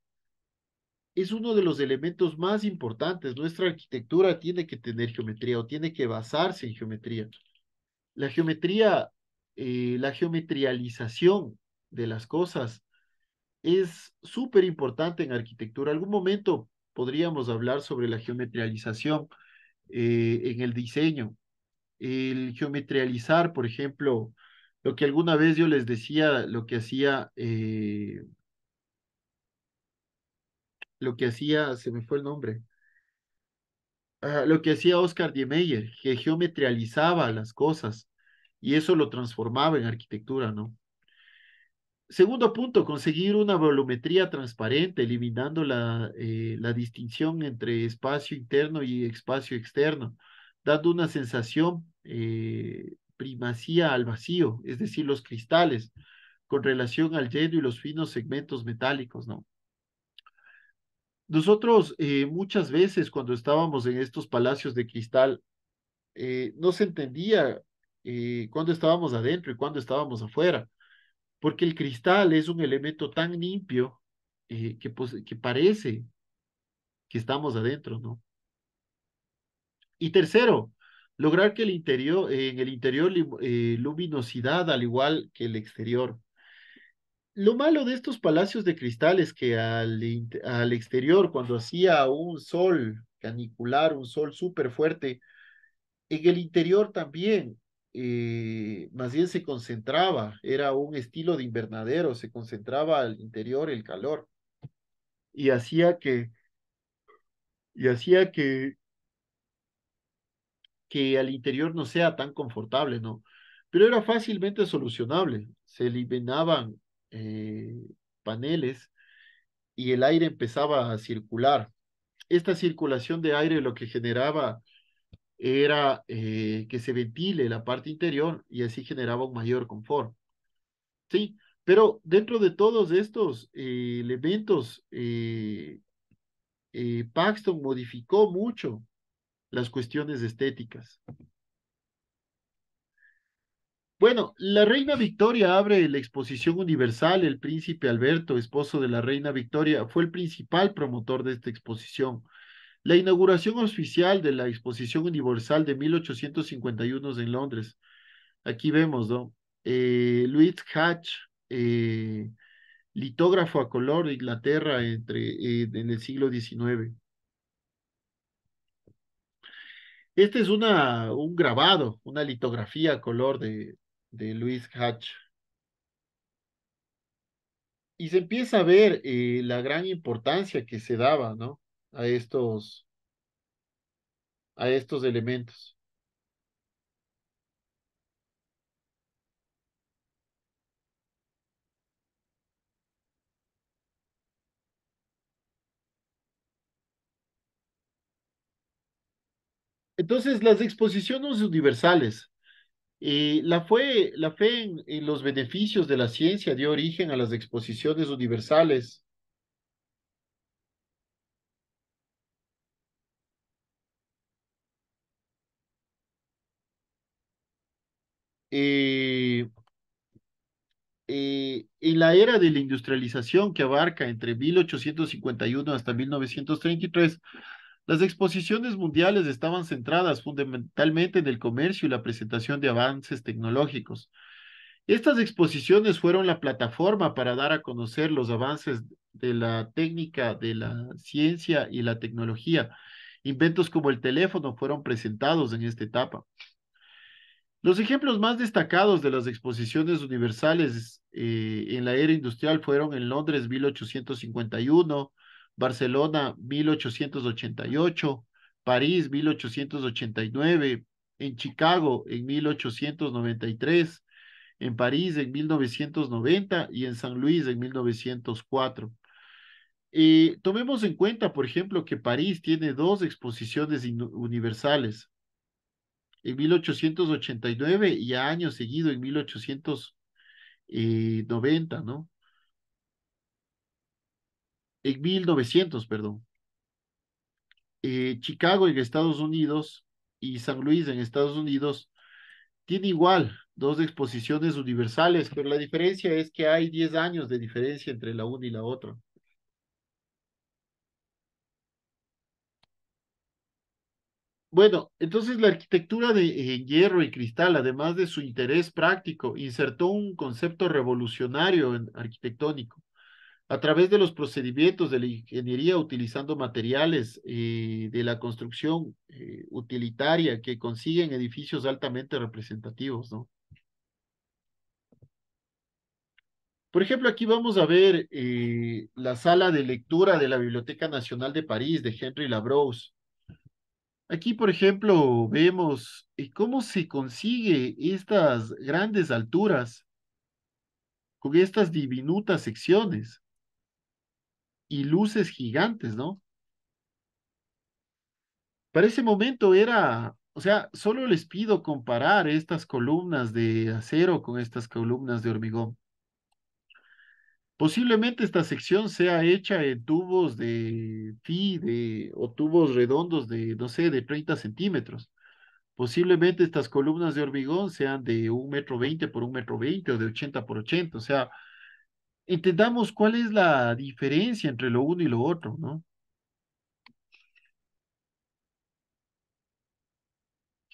es uno de los elementos más importantes. Nuestra arquitectura tiene que tener geometría o tiene que basarse en geometría. La geometría, la geometrialización de las cosas es súper importante en arquitectura. Algún momento podríamos hablar sobre la geometrialización en el diseño. El geometrializar, por ejemplo, lo que alguna vez yo les decía, lo que hacía, se me fue el nombre. lo que hacía Oscar Niemeyer, que geometrializaba las cosas y eso lo transformaba en arquitectura, ¿no? Segundo punto, conseguir una volumetría transparente, eliminando la distinción entre espacio interno y espacio externo, dando una sensación primacía al vacío, es decir, los cristales, con relación al lleno y los finos segmentos metálicos, ¿no? Nosotros muchas veces cuando estábamos en estos palacios de cristal, no se entendía cuándo estábamos adentro y cuándo estábamos afuera, porque el cristal es un elemento tan limpio que parece que estamos adentro, ¿no? Y tercero, lograr que en el interior luminosidad al igual que el exterior. Lo malo de estos palacios de cristal es que al exterior, cuando hacía un sol canicular, un sol súper fuerte, en el interior también, más bien se concentraba, era un estilo de invernadero, se concentraba al interior el calor y hacía que al interior no sea tan confortable, ¿no? Pero era fácilmente solucionable. Se eliminaban eh, paneles y el aire empezaba a circular. Esta circulación de aire lo que generaba era que se ventile la parte interior y así generaba un mayor confort. Sí, pero dentro de todos estos elementos, Paxton modificó mucho las cuestiones estéticas. Bueno, la reina Victoria abre la exposición universal. El príncipe Alberto, esposo de la reina Victoria, fue el principal promotor de esta exposición. La inauguración oficial de la exposición universal de 1851 en Londres. Aquí vemos, ¿no? Louis Hatch, eh, litógrafo a color de Inglaterra en el siglo XIX. Este es un grabado, una litografía a color de Louis Hatch. Y se empieza a ver la gran importancia que se daba, ¿no? A estos, a estos elementos. Entonces, las exposiciones universales. La fe en los beneficios de la ciencia dio origen a las exposiciones universales. Eh, en la era de la industrialización que abarca entre 1851 hasta 1933, las exposiciones mundiales estaban centradas fundamentalmente en el comercio y la presentación de avances tecnológicos. Estas exposiciones fueron la plataforma para dar a conocer los avances de la técnica, de la ciencia y la tecnología. Inventos como el teléfono fueron presentados en esta etapa. Los ejemplos más destacados de las exposiciones universales en la era industrial fueron en Londres 1851, Barcelona 1888, París 1889, en Chicago en 1893, en París en 1990 y en San Luis en 1904. Tomemos en cuenta, por ejemplo, que París tiene dos exposiciones universales en 1889 y a año seguido en 1890, ¿no? En 1900, perdón. Chicago en Estados Unidos y San Luis en Estados Unidos tiene igual dos exposiciones universales, pero la diferencia es que hay 10 años de diferencia entre la una y la otra. Bueno, entonces la arquitectura de hierro y cristal, además de su interés práctico, insertó un concepto revolucionario arquitectónico a través de los procedimientos de la ingeniería utilizando materiales de la construcción utilitaria que consiguen edificios altamente representativos, ¿no? Por ejemplo, aquí vamos a ver la sala de lectura de la Biblioteca Nacional de París de Henry Labrousse. Aquí, por ejemplo, vemos cómo se consigue estas grandes alturas con estas diminutas secciones y luces gigantes, ¿no? Para ese momento era, o sea, solo les pido comparar estas columnas de acero con estas columnas de hormigón. Posiblemente esta sección sea hecha en tubos de o tubos redondos de, no sé, de 30 centímetros. Posiblemente estas columnas de hormigón sean de 1,20 m por 1,20 m o de 80 por 80. O sea, entendamos cuál es la diferencia entre lo uno y lo otro, ¿no?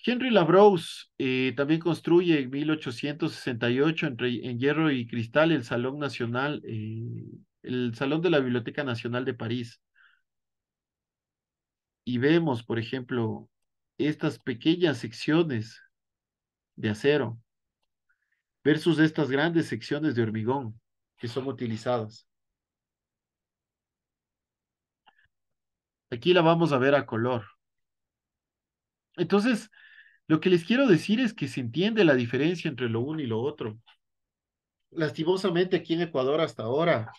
Henry Labrousse también construye en 1868 en hierro y cristal el Salón Nacional, el Salón de la Biblioteca Nacional de París. Y vemos, por ejemplo, estas pequeñas secciones de acero versus estas grandes secciones de hormigón que son utilizadas. Aquí la vamos a ver a color. Entonces, lo que les quiero decir es que se entiende la diferencia entre lo uno y lo otro. Lastimosamente aquí en Ecuador hasta ahora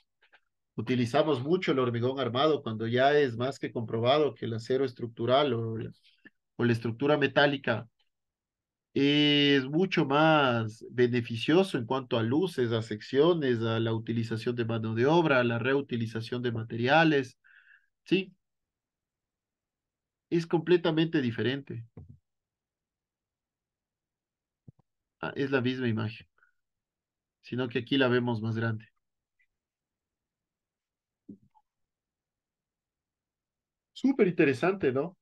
utilizamos mucho el hormigón armado cuando ya es más que comprobado que el acero estructural o la estructura metálica es mucho más beneficioso en cuanto a luces, a secciones, a la utilización de mano de obra, a la reutilización de materiales. Sí, es completamente diferente. Ah, es la misma imagen, sino que aquí la vemos más grande. Súper interesante, ¿no?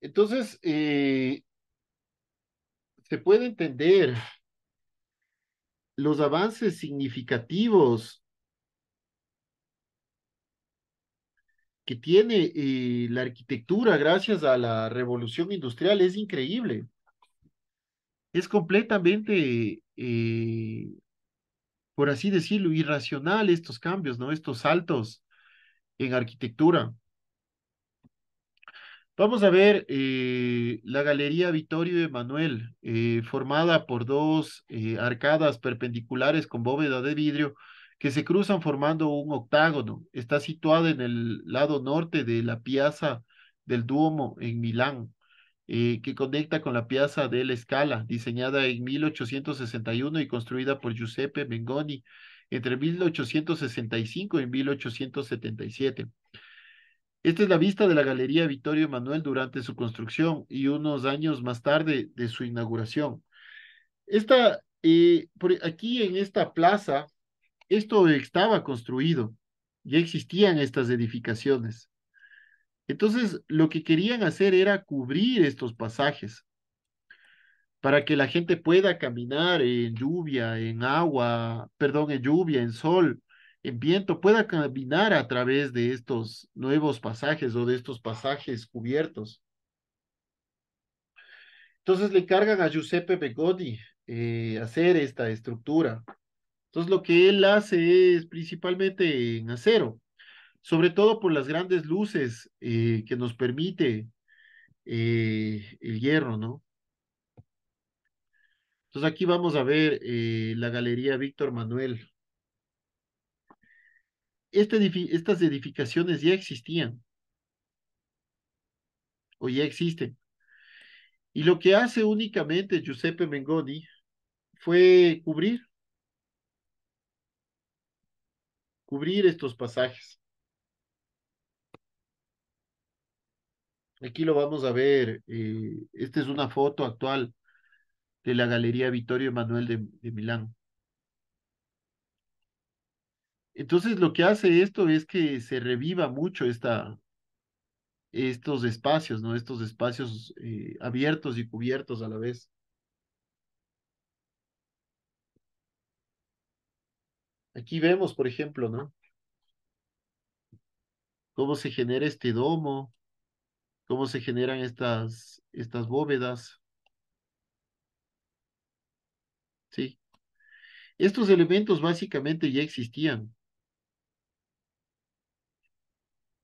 Entonces, se puede entender los avances significativos que tiene la arquitectura gracias a la revolución industrial. Es increíble. Es completamente, por así decirlo, irracional estos cambios, ¿no? Estos saltos en arquitectura. Vamos a ver la Galería Vittorio Emanuel, formada por dos arcadas perpendiculares con bóveda de vidrio que se cruzan formando un octágono. Está situada en el lado norte de la Piazza del Duomo en Milán, que conecta con la Piazza della Scala, diseñada en 1861 y construida por Giuseppe Mengoni entre 1865 y 1877. Esta es la vista de la Galería Vittorio Emanuel durante su construcción y unos años más tarde de su inauguración. Aquí en esta plaza, esto estaba construido, ya existían estas edificaciones. Entonces, lo que querían hacer era cubrir estos pasajes para que la gente pueda caminar en lluvia, en agua, perdón, en lluvia, en sol, en viento, pueda caminar a través de estos nuevos pasajes o de estos pasajes cubiertos. Entonces le encargan a Giuseppe Begodi hacer esta estructura. Entonces lo que él hace es principalmente en acero, sobre todo por las grandes luces que nos permite el hierro, ¿no? Entonces aquí vamos a ver la Galería Víctor Manuel. Estas edificaciones ya existían o ya existen. Y lo que hace únicamente Giuseppe Mengoni fue cubrir estos pasajes. Aquí lo vamos a ver. Esta es una foto actual de la Galería Vittorio Emanuel de Milán. Entonces, lo que hace esto es que se reviva mucho estos espacios, ¿no? Estos espacios abiertos y cubiertos a la vez. Aquí vemos, por ejemplo, ¿no? Cómo se genera este domo, cómo se generan estas bóvedas, ¿sí? Estos elementos básicamente ya existían.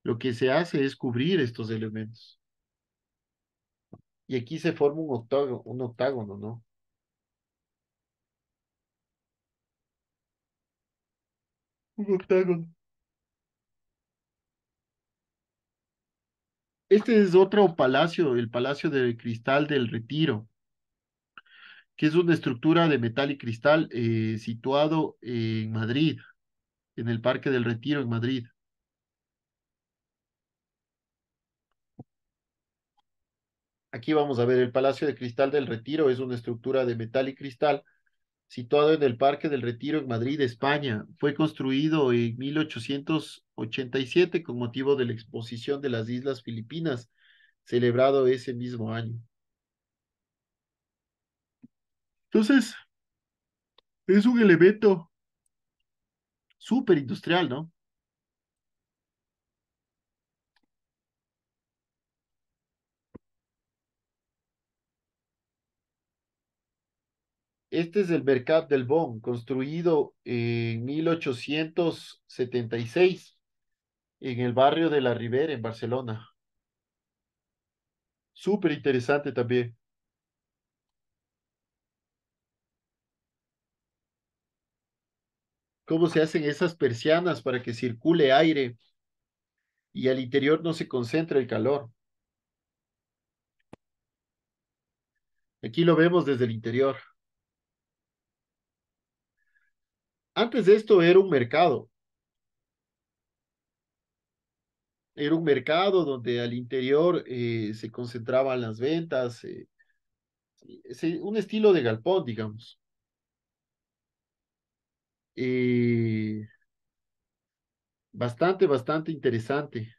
Lo que se hace es cubrir estos elementos. Y aquí se forma un octágono, ¿no? Un octágono. Este es otro palacio, el Palacio del Cristal del Retiro, que es una estructura de metal y cristal situado en Madrid, en el Parque del Retiro en Madrid. Aquí vamos a ver el Palacio de Cristal del Retiro, es una estructura de metal y cristal situado en el Parque del Retiro en Madrid, España. Fue construido en 1887 con motivo de la exposición de las Islas Filipinas, celebrado ese mismo año. Entonces, es un elemento súper industrial, ¿no? Este es el Mercat del Bon, construido en 1876 en el barrio de la Ribera, en Barcelona. Súper interesante también. Cómo se hacen esas persianas para que circule aire y al interior no se concentre el calor. Aquí lo vemos desde el interior. Antes de esto era un mercado donde al interior se concentraban las ventas, un estilo de galpón, digamos. Eh, bastante interesante.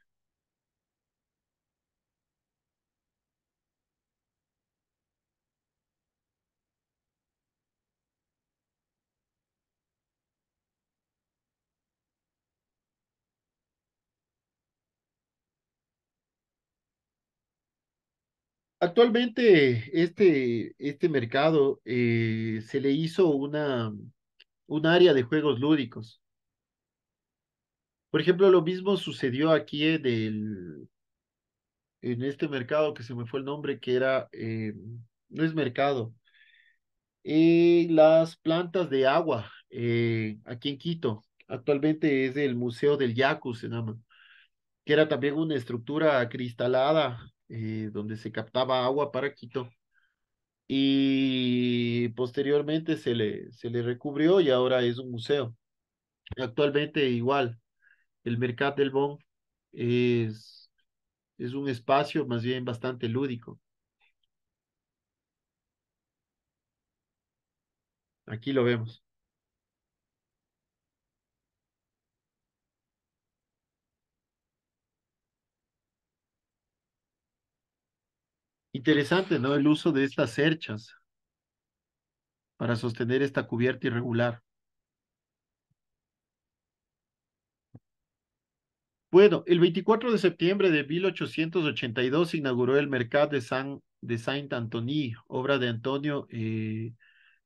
Actualmente este mercado se le hizo un área de juegos lúdicos. Por ejemplo, lo mismo sucedió aquí en este mercado que se me fue el nombre, que era, no es mercado, las plantas de agua aquí en Quito. Actualmente es el Museo del Yacu, se llama, que era también una estructura cristalada donde se captaba agua para Quito. Y posteriormente se le recubrió y ahora es un museo. Actualmente igual, el Mercat del Bon es, es un espacio más bien bastante lúdico. Aquí lo vemos. Interesante, ¿no? El uso de estas cerchas para sostener esta cubierta irregular. Bueno, el 24 de septiembre de 1882 se inauguró el Mercat de Saint-Antoine, obra de Antonio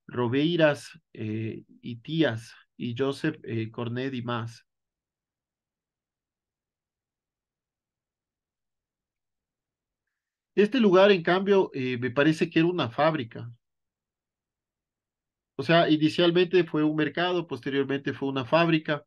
Roveiras y Tías y Joseph Cornet y más. Este lugar, en cambio, me parece que era una fábrica. O sea, inicialmente fue un mercado, posteriormente fue una fábrica.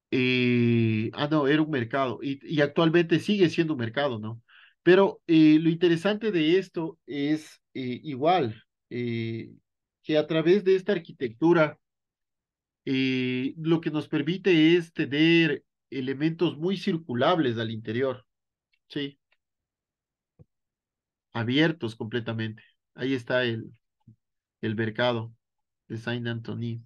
No, era un mercado y actualmente sigue siendo un mercado, ¿no? Pero lo interesante de esto es igual, que a través de esta arquitectura, lo que nos permite es tener elementos muy circulables al interior, ¿sí? Abiertos completamente. Ahí está el mercado de Saint-Antoine.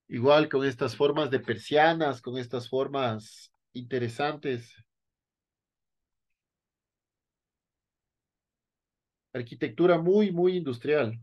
Igual con estas formas de persianas, con estas formas interesantes. Arquitectura muy, muy industrial.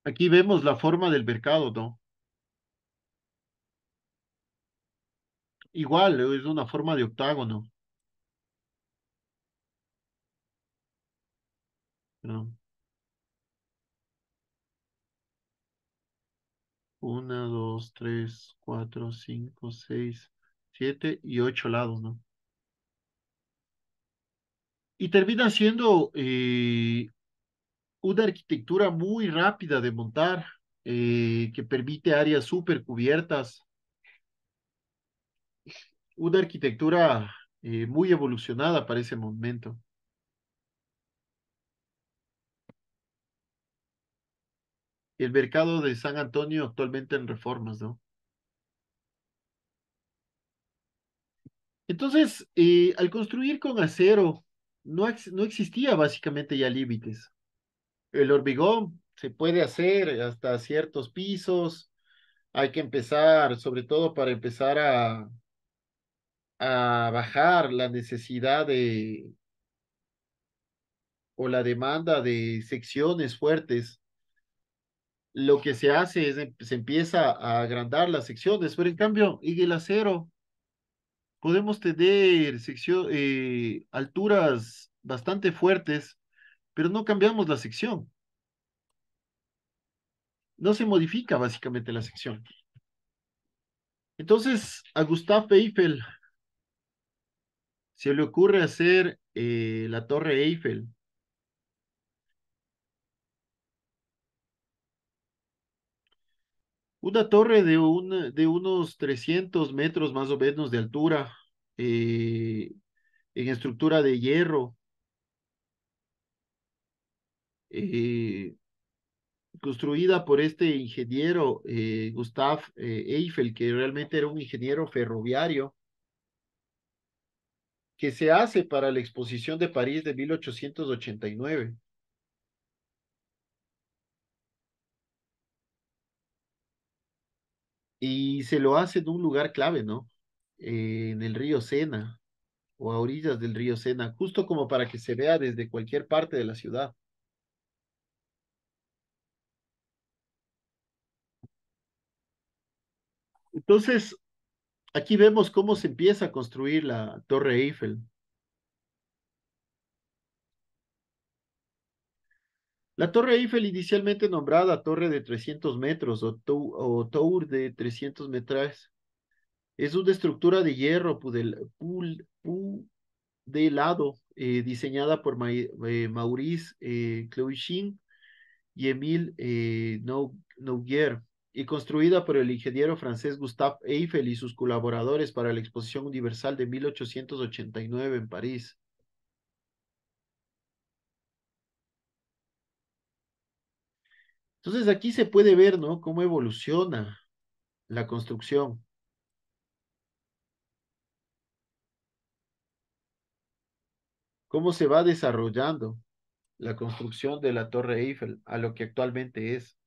Aquí vemos la forma del mercado, ¿no? Igual, es una forma de octágono, ¿no? Una, dos, tres, cuatro, cinco, seis, siete y ocho lados, ¿no? Y termina siendo una arquitectura muy rápida de montar, que permite áreas súper cubiertas, una arquitectura muy evolucionada para ese momento. El mercado de San Antonio actualmente en reformas, ¿no? Entonces, al construir con acero, no existía básicamente ya límites. El hormigón se puede hacer hasta ciertos pisos. Hay que empezar, sobre todo para empezar a bajar la necesidad o la demanda de secciones fuertes. Lo que se hace es, se empieza a agrandar las secciones, pero en cambio, en el acero podemos tener alturas bastante fuertes, pero no cambiamos la sección. No se modifica básicamente la sección. Entonces, a Gustave Eiffel se le ocurre hacer la Torre Eiffel, una torre de unos 300 metros más o menos de altura, eh, en estructura de hierro, eh, construida por este ingeniero Gustave Eiffel, que realmente era un ingeniero ferroviario, que se hace para la exposición de París de 1889. Y se lo hace en un lugar clave, ¿no? En el río Sena o a orillas del río Sena, justo como para que se vea desde cualquier parte de la ciudad. Entonces, aquí vemos cómo se empieza a construir la Torre Eiffel. La Torre Eiffel, inicialmente nombrada Torre de 300 metros o Tour de 300 metros, es una estructura de hierro pudelado, diseñada por Maurice Clouchin y Émile Nouguer, y construida por el ingeniero francés Gustave Eiffel y sus colaboradores para la Exposición Universal de 1889 en París. Entonces aquí se puede ver, ¿no? Cómo evoluciona la construcción, cómo se va desarrollando la construcción de la Torre Eiffel a lo que actualmente es.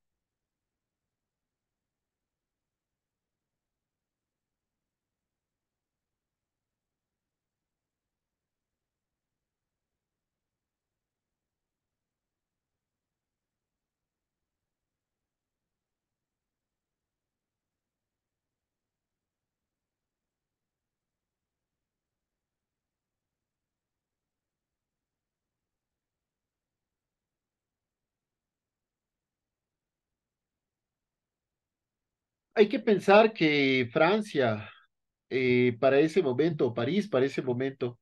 Hay que pensar que Francia, para ese momento, París para ese momento,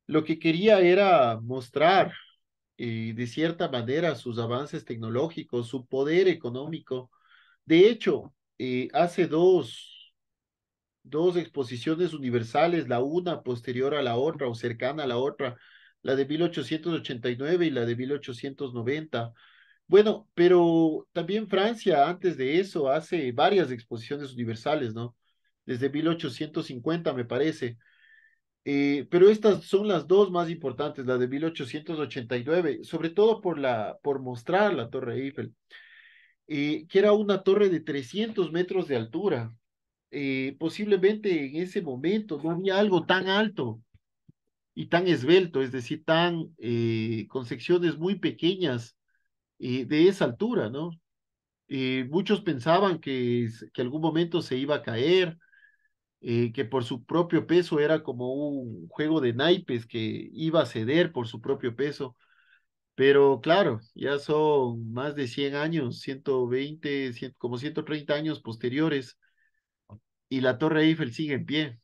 lo que quería era mostrar de cierta manera sus avances tecnológicos, su poder económico. De hecho, hace dos exposiciones universales, la una posterior a la otra o cercana a la otra, la de 1889 y la de 1890, Bueno, pero también Francia, antes de eso, hace varias exposiciones universales, ¿no? Desde 1850, me parece. Pero estas son las dos más importantes, la de 1889, sobre todo por mostrar la Torre Eiffel, que era una torre de 300 metros de altura. Posiblemente en ese momento no había algo tan alto y tan esbelto, es decir, con secciones muy pequeñas de esa altura, ¿no? Muchos pensaban que algún momento se iba a caer, que por su propio peso era como un juego de naipes que iba a ceder por su propio peso. Pero claro, ya son más de 100 años, 120, como 130 años posteriores, y la Torre Eiffel sigue en pie.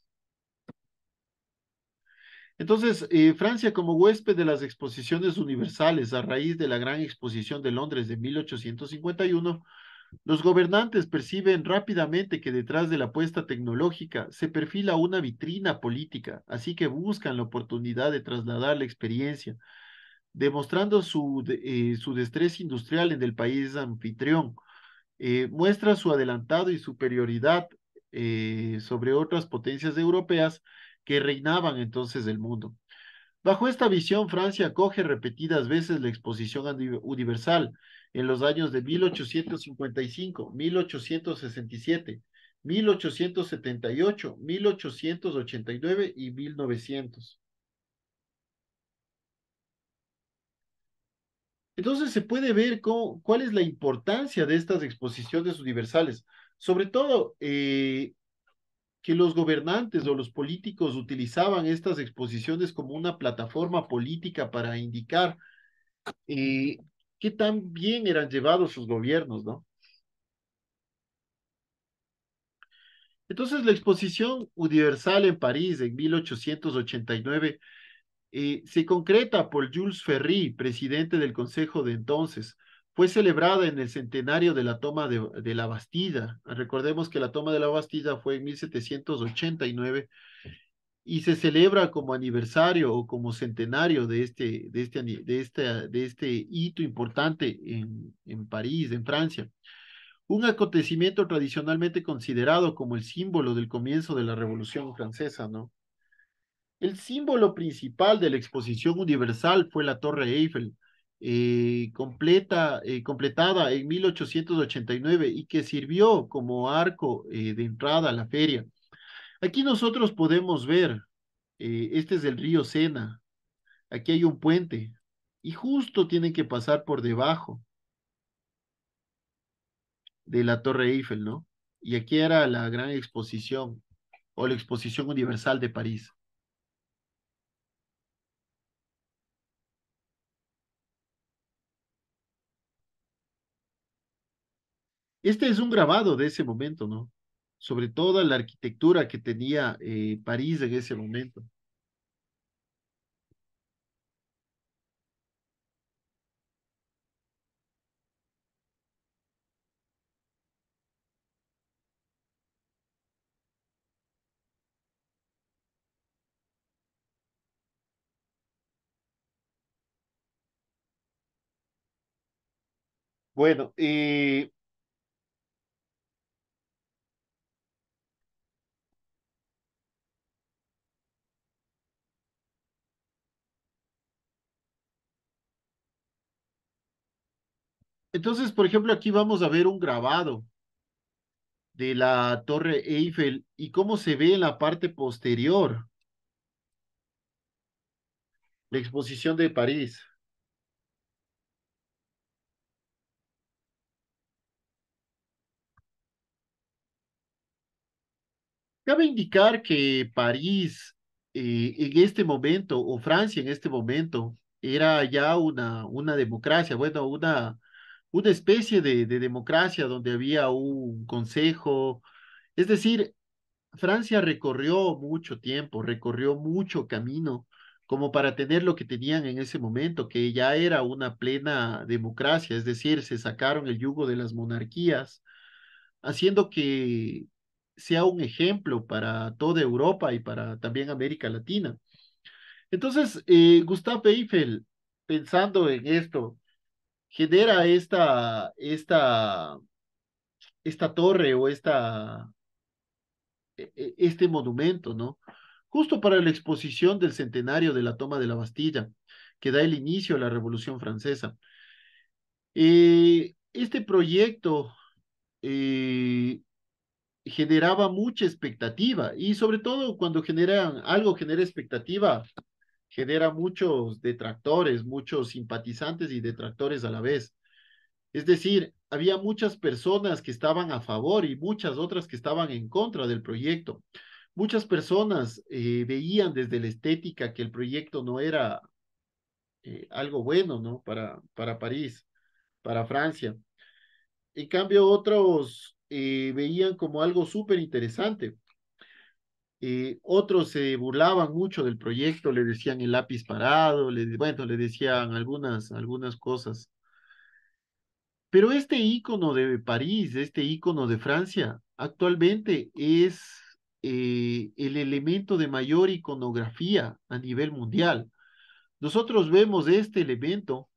Entonces, Francia, como huésped de las exposiciones universales a raíz de la Gran Exposición de Londres de 1851, los gobernantes perciben rápidamente que detrás de la apuesta tecnológica se perfila una vitrina política, así que buscan la oportunidad de trasladar la experiencia, demostrando su destreza industrial en el país anfitrión. Muestra su adelantado y superioridad sobre otras potencias europeas que reinaban entonces el mundo. Bajo esta visión, Francia acoge repetidas veces la Exposición Universal en los años de 1855, 1867, 1878, 1889 y 1900. Entonces se puede ver cuál es la importancia de estas exposiciones universales, sobre todo que los gobernantes o los políticos utilizaban estas exposiciones como una plataforma política para indicar eh, qué tan bien eran llevados sus gobiernos, ¿no? Entonces, la Exposición Universal en París en 1889 se concreta por Jules Ferry, presidente del Consejo de entonces. Fue celebrada en el centenario de la toma de la Bastilla. Recordemos que la toma de la Bastilla fue en 1789 y se celebra como aniversario o como centenario de este hito importante en París, en Francia. Un acontecimiento tradicionalmente considerado como el símbolo del comienzo de la Revolución Francesa, ¿no? El símbolo principal de la exposición universal fue la Torre Eiffel, completada en 1889 y que sirvió como arco de entrada a la feria. Aquí nosotros podemos ver, este es el río Sena, aquí hay un puente y justo tienen que pasar por debajo de la Torre Eiffel, ¿no? Y aquí era la gran exposición o la Exposición Universal de París. Este es un grabado de ese momento, ¿no? Sobre toda la arquitectura que tenía París en ese momento. Bueno, entonces, por ejemplo, aquí vamos a ver un grabado de la Torre Eiffel y cómo se ve en la parte posterior la exposición de París. Cabe indicar que París en este momento, o Francia en este momento, era ya una democracia, bueno, una especie de democracia donde había un consejo. Es decir, Francia recorrió mucho tiempo, recorrió mucho camino como para tener lo que tenían en ese momento, que ya era una plena democracia, es decir, se sacaron el yugo de las monarquías, haciendo que sea un ejemplo para toda Europa y para también América Latina. Entonces, Gustave Eiffel, pensando en esto, genera esta torre o este monumento, ¿no? Justo para la exposición del centenario de la toma de la Bastilla, que da el inicio a la Revolución Francesa. Este proyecto eh, generaba mucha expectativa y sobre todo cuando algo genera expectativa, genera muchos detractores, muchos simpatizantes y detractores a la vez. Es decir, había muchas personas que estaban a favor y muchas otras que estaban en contra del proyecto. Muchas personas veían desde la estética que el proyecto no era algo bueno, ¿no? Para París, para Francia. En cambio, otros veían como algo súper interesante. Otros se burlaban mucho del proyecto, le decían el lápiz parado, bueno, le decían algunas cosas. Pero este ícono de París, este ícono de Francia, actualmente es el elemento de mayor iconografía a nivel mundial. Nosotros vemos este elemento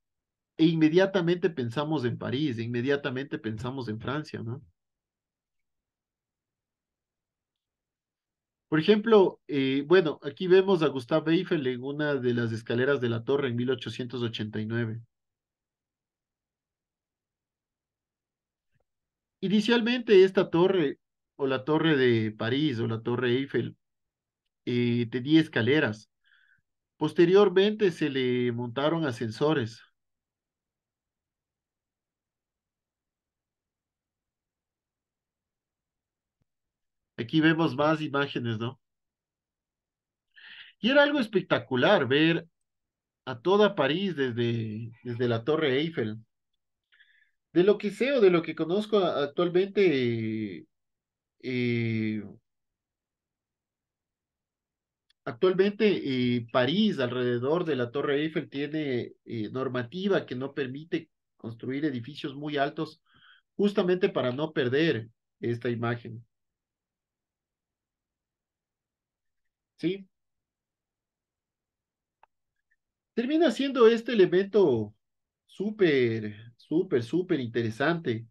e inmediatamente pensamos en París, e inmediatamente pensamos en Francia, ¿no? Por ejemplo, bueno, aquí vemos a Gustave Eiffel en una de las escaleras de la torre en 1889. Inicialmente esta torre, o la torre de París, o la torre Eiffel, tenía escaleras. Posteriormente se le montaron ascensores. Aquí vemos más imágenes, ¿no? Y era algo espectacular ver a toda París desde la torre Eiffel. De lo que sé o de lo que conozco actualmente, eh, París, alrededor de la Torre Eiffel, tiene normativa que no permite construir edificios muy altos, justamente para no perder esta imagen. ¿Sí? Termina siendo este elemento súper interesante,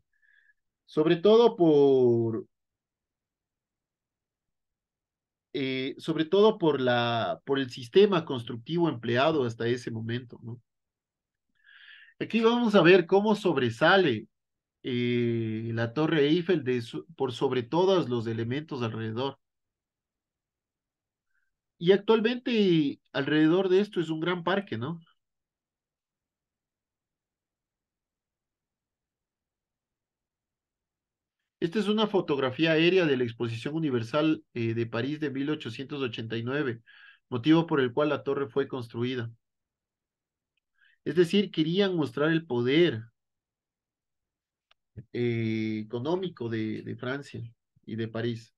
sobre todo por el sistema constructivo empleado hasta ese momento, ¿no? Aquí vamos a ver cómo sobresale la Torre Eiffel por sobre todos los elementos alrededor. Y actualmente alrededor de esto es un gran parque, ¿no? Esta es una fotografía aérea de la Exposición Universal de París de 1889, motivo por el cual la torre fue construida. Es decir, querían mostrar el poder económico de Francia y de París.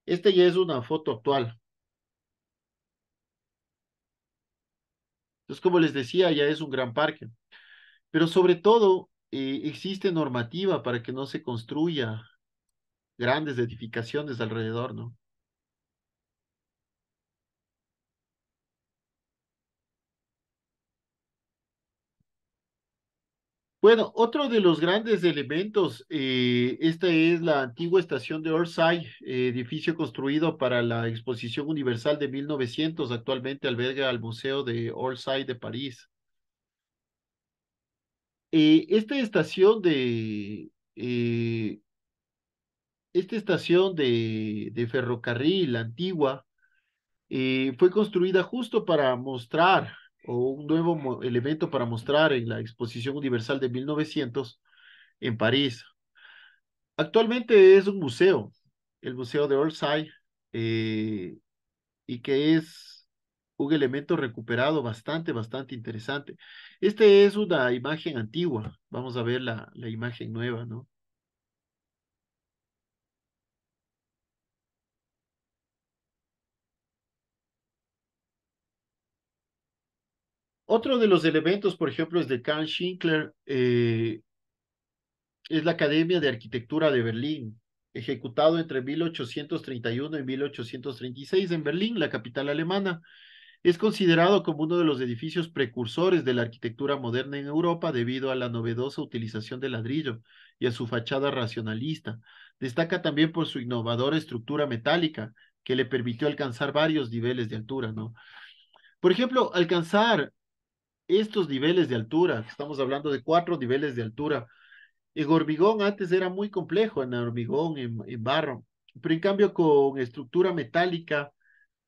Esta ya es una foto actual. Entonces, como les decía, ya es un gran parque. Pero sobre todo, existe normativa para que no se construya grandes edificaciones alrededor, ¿no? Bueno, otro de los grandes elementos, esta es la antigua estación de Orsay, edificio construido para la Exposición Universal de 1900, actualmente alberga al Museo de Orsay de París. Esta estación de ferrocarril antigua fue construida justo para mostrar, o un nuevo elemento para mostrar en la Exposición Universal de 1900 en París. Actualmente es un museo, el Museo de Orsay, eh, y que es un elemento recuperado bastante interesante. Este es una imagen antigua. Vamos a ver la imagen nueva, ¿no? Otro de los elementos, por ejemplo, es de Karl Schinkler, es la Academia de Arquitectura de Berlín, ejecutado entre 1831 y 1836 en Berlín, la capital alemana. Es considerado como uno de los edificios precursores de la arquitectura moderna en Europa debido a la novedosa utilización del ladrillo y a su fachada racionalista. Destaca también por su innovadora estructura metálica que le permitió alcanzar varios niveles de altura, ¿no? Por ejemplo, alcanzar estos niveles de altura, que estamos hablando de 4 niveles de altura, en hormigón antes era muy complejo, en hormigón, en barro, pero en cambio con estructura metálica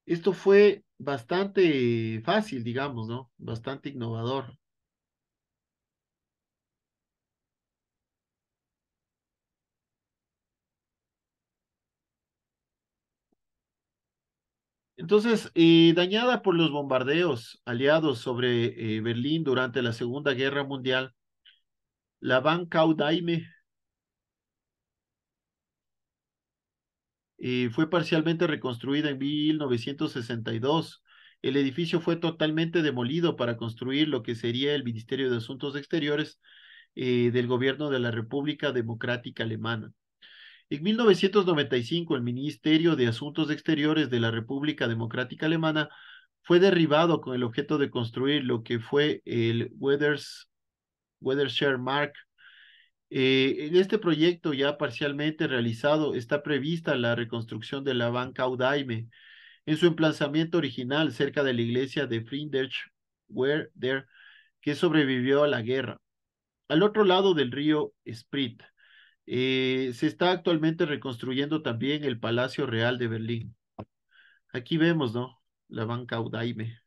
esto fue bastante fácil, digamos, ¿no? Bastante innovador. Entonces, dañada por los bombardeos aliados sobre Berlín durante la Segunda Guerra Mundial, la Daime fue parcialmente reconstruida en 1962. El edificio fue totalmente demolido para construir lo que sería el Ministerio de Asuntos Exteriores del gobierno de la República Democrática Alemana. En 1995, el Ministerio de Asuntos Exteriores de la República Democrática Alemana fue derribado con el objeto de construir lo que fue el Wederscher Mark. En este proyecto ya parcialmente realizado está prevista la reconstrucción de la Daime en su emplazamiento original cerca de la iglesia de Friedrich Werder, que sobrevivió a la guerra. Al otro lado del río Sprit. Se está actualmente reconstruyendo también el Palacio Real de Berlín. Aquí vemos, ¿no? La Daime.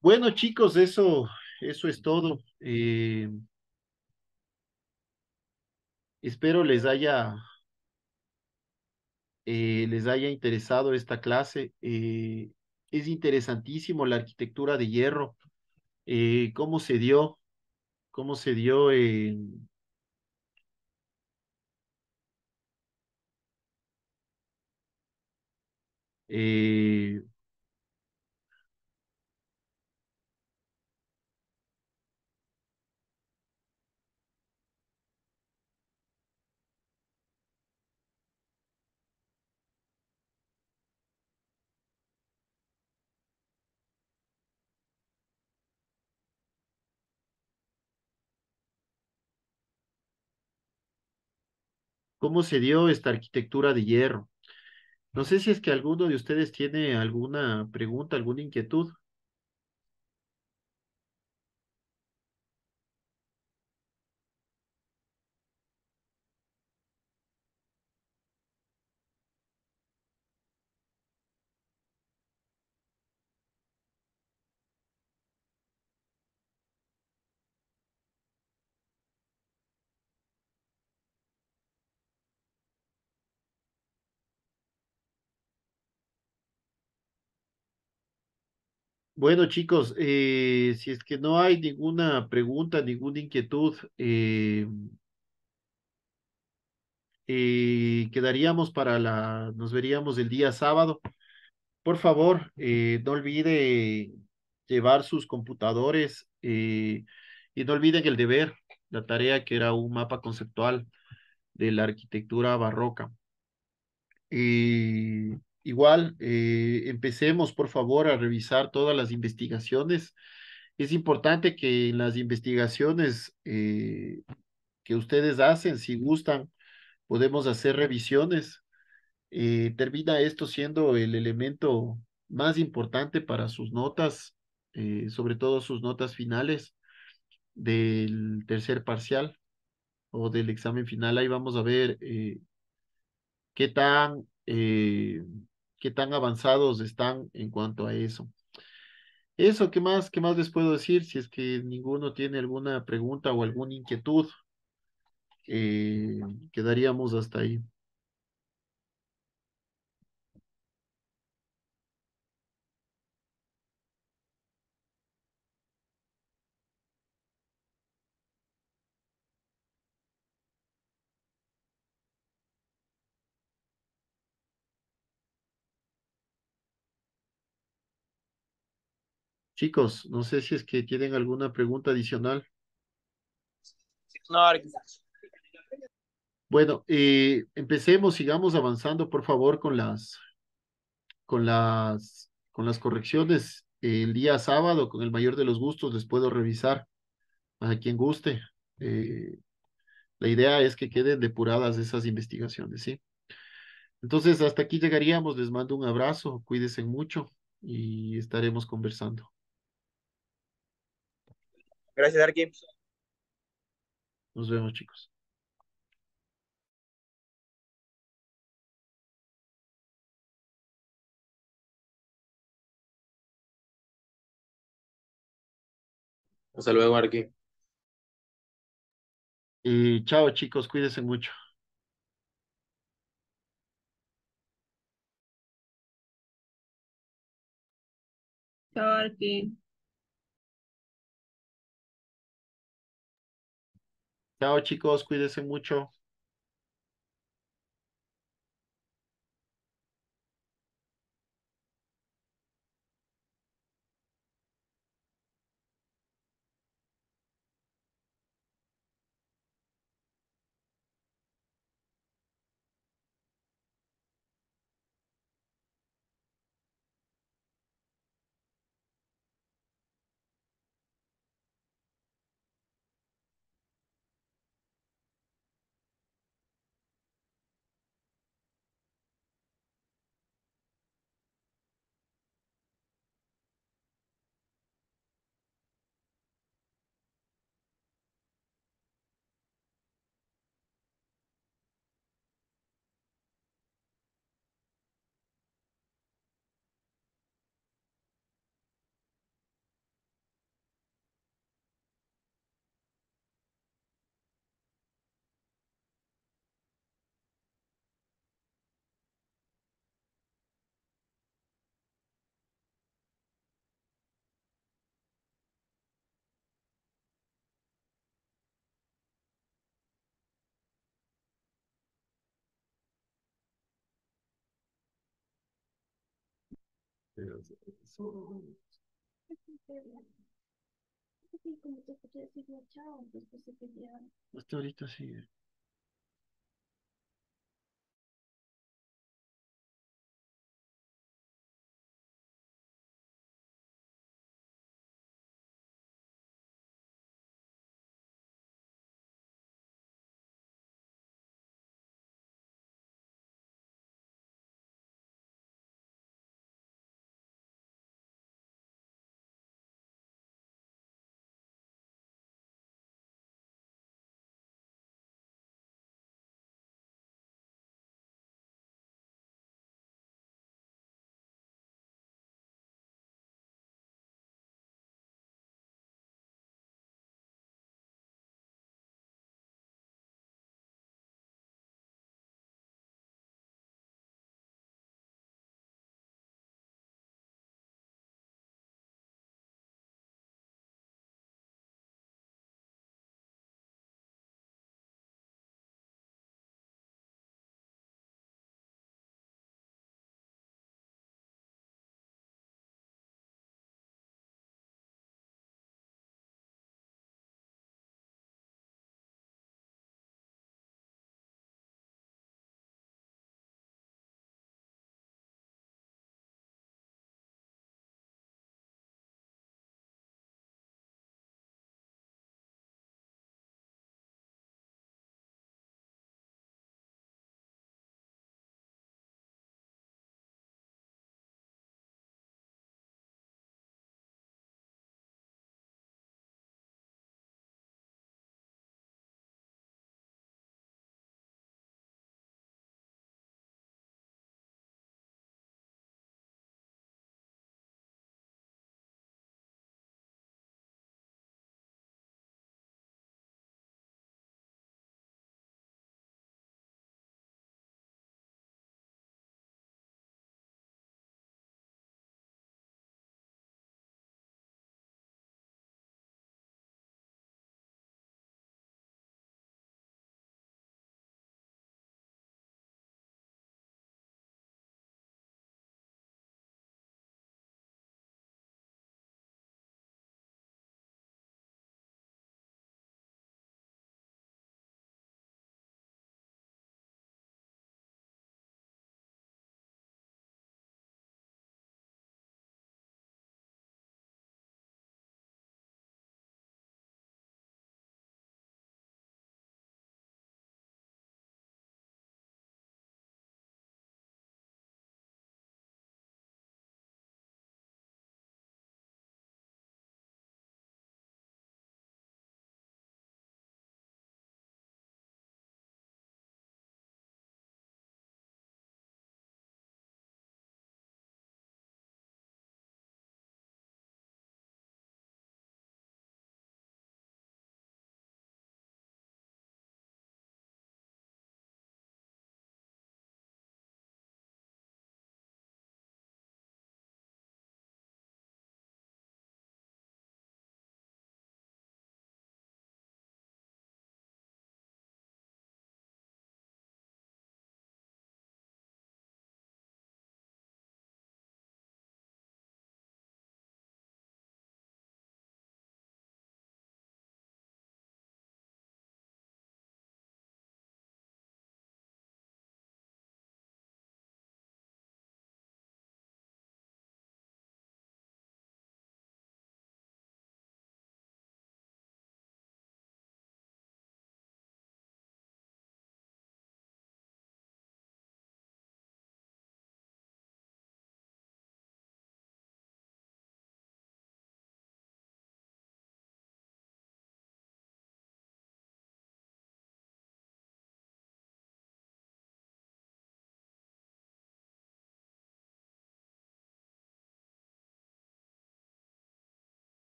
Bueno, chicos, eso es todo. Espero les haya interesado esta clase. Es interesantísimo la arquitectura de hierro, cómo se dio, cómo se dio eh, cómo se dio esta arquitectura de hierro. No sé si es que alguno de ustedes tiene alguna pregunta, alguna inquietud. Bueno, chicos, si es que no hay ninguna pregunta, ninguna inquietud, quedaríamos nos veríamos el día sábado. Por favor, no olvide llevar sus computadores y no olviden el deber, la tarea que era un mapa conceptual de la arquitectura barroca. Igual, empecemos por favor a revisar todas las investigaciones. Es importante que en las investigaciones que ustedes hacen, si gustan, podemos hacer revisiones. Termina esto siendo el elemento más importante para sus notas, sobre todo sus notas finales del tercer parcial o del examen final. Ahí vamos a ver qué tan, qué tan avanzados están en cuanto a eso. Eso, qué más les puedo decir? Si es que ninguno tiene alguna pregunta o alguna inquietud, eh, quedaríamos hasta ahí. Chicos, no sé si es que tienen alguna pregunta adicional. No, Bueno, empecemos, sigamos avanzando, por favor, con las correcciones. El día sábado, con el mayor de los gustos, les puedo revisar a quien guste. Eh, la idea es que queden depuradas esas investigaciones, ¿sí? Entonces, hasta aquí llegaríamos. Les mando un abrazo, cuídense mucho y estaremos conversando. Gracias, Arqui. Nos vemos, chicos. Hasta luego, Arqui. Chao, chicos, cuídense mucho. Chao, Arqui. Chao, chicos, cuídense mucho. Hasta ahorita sigue.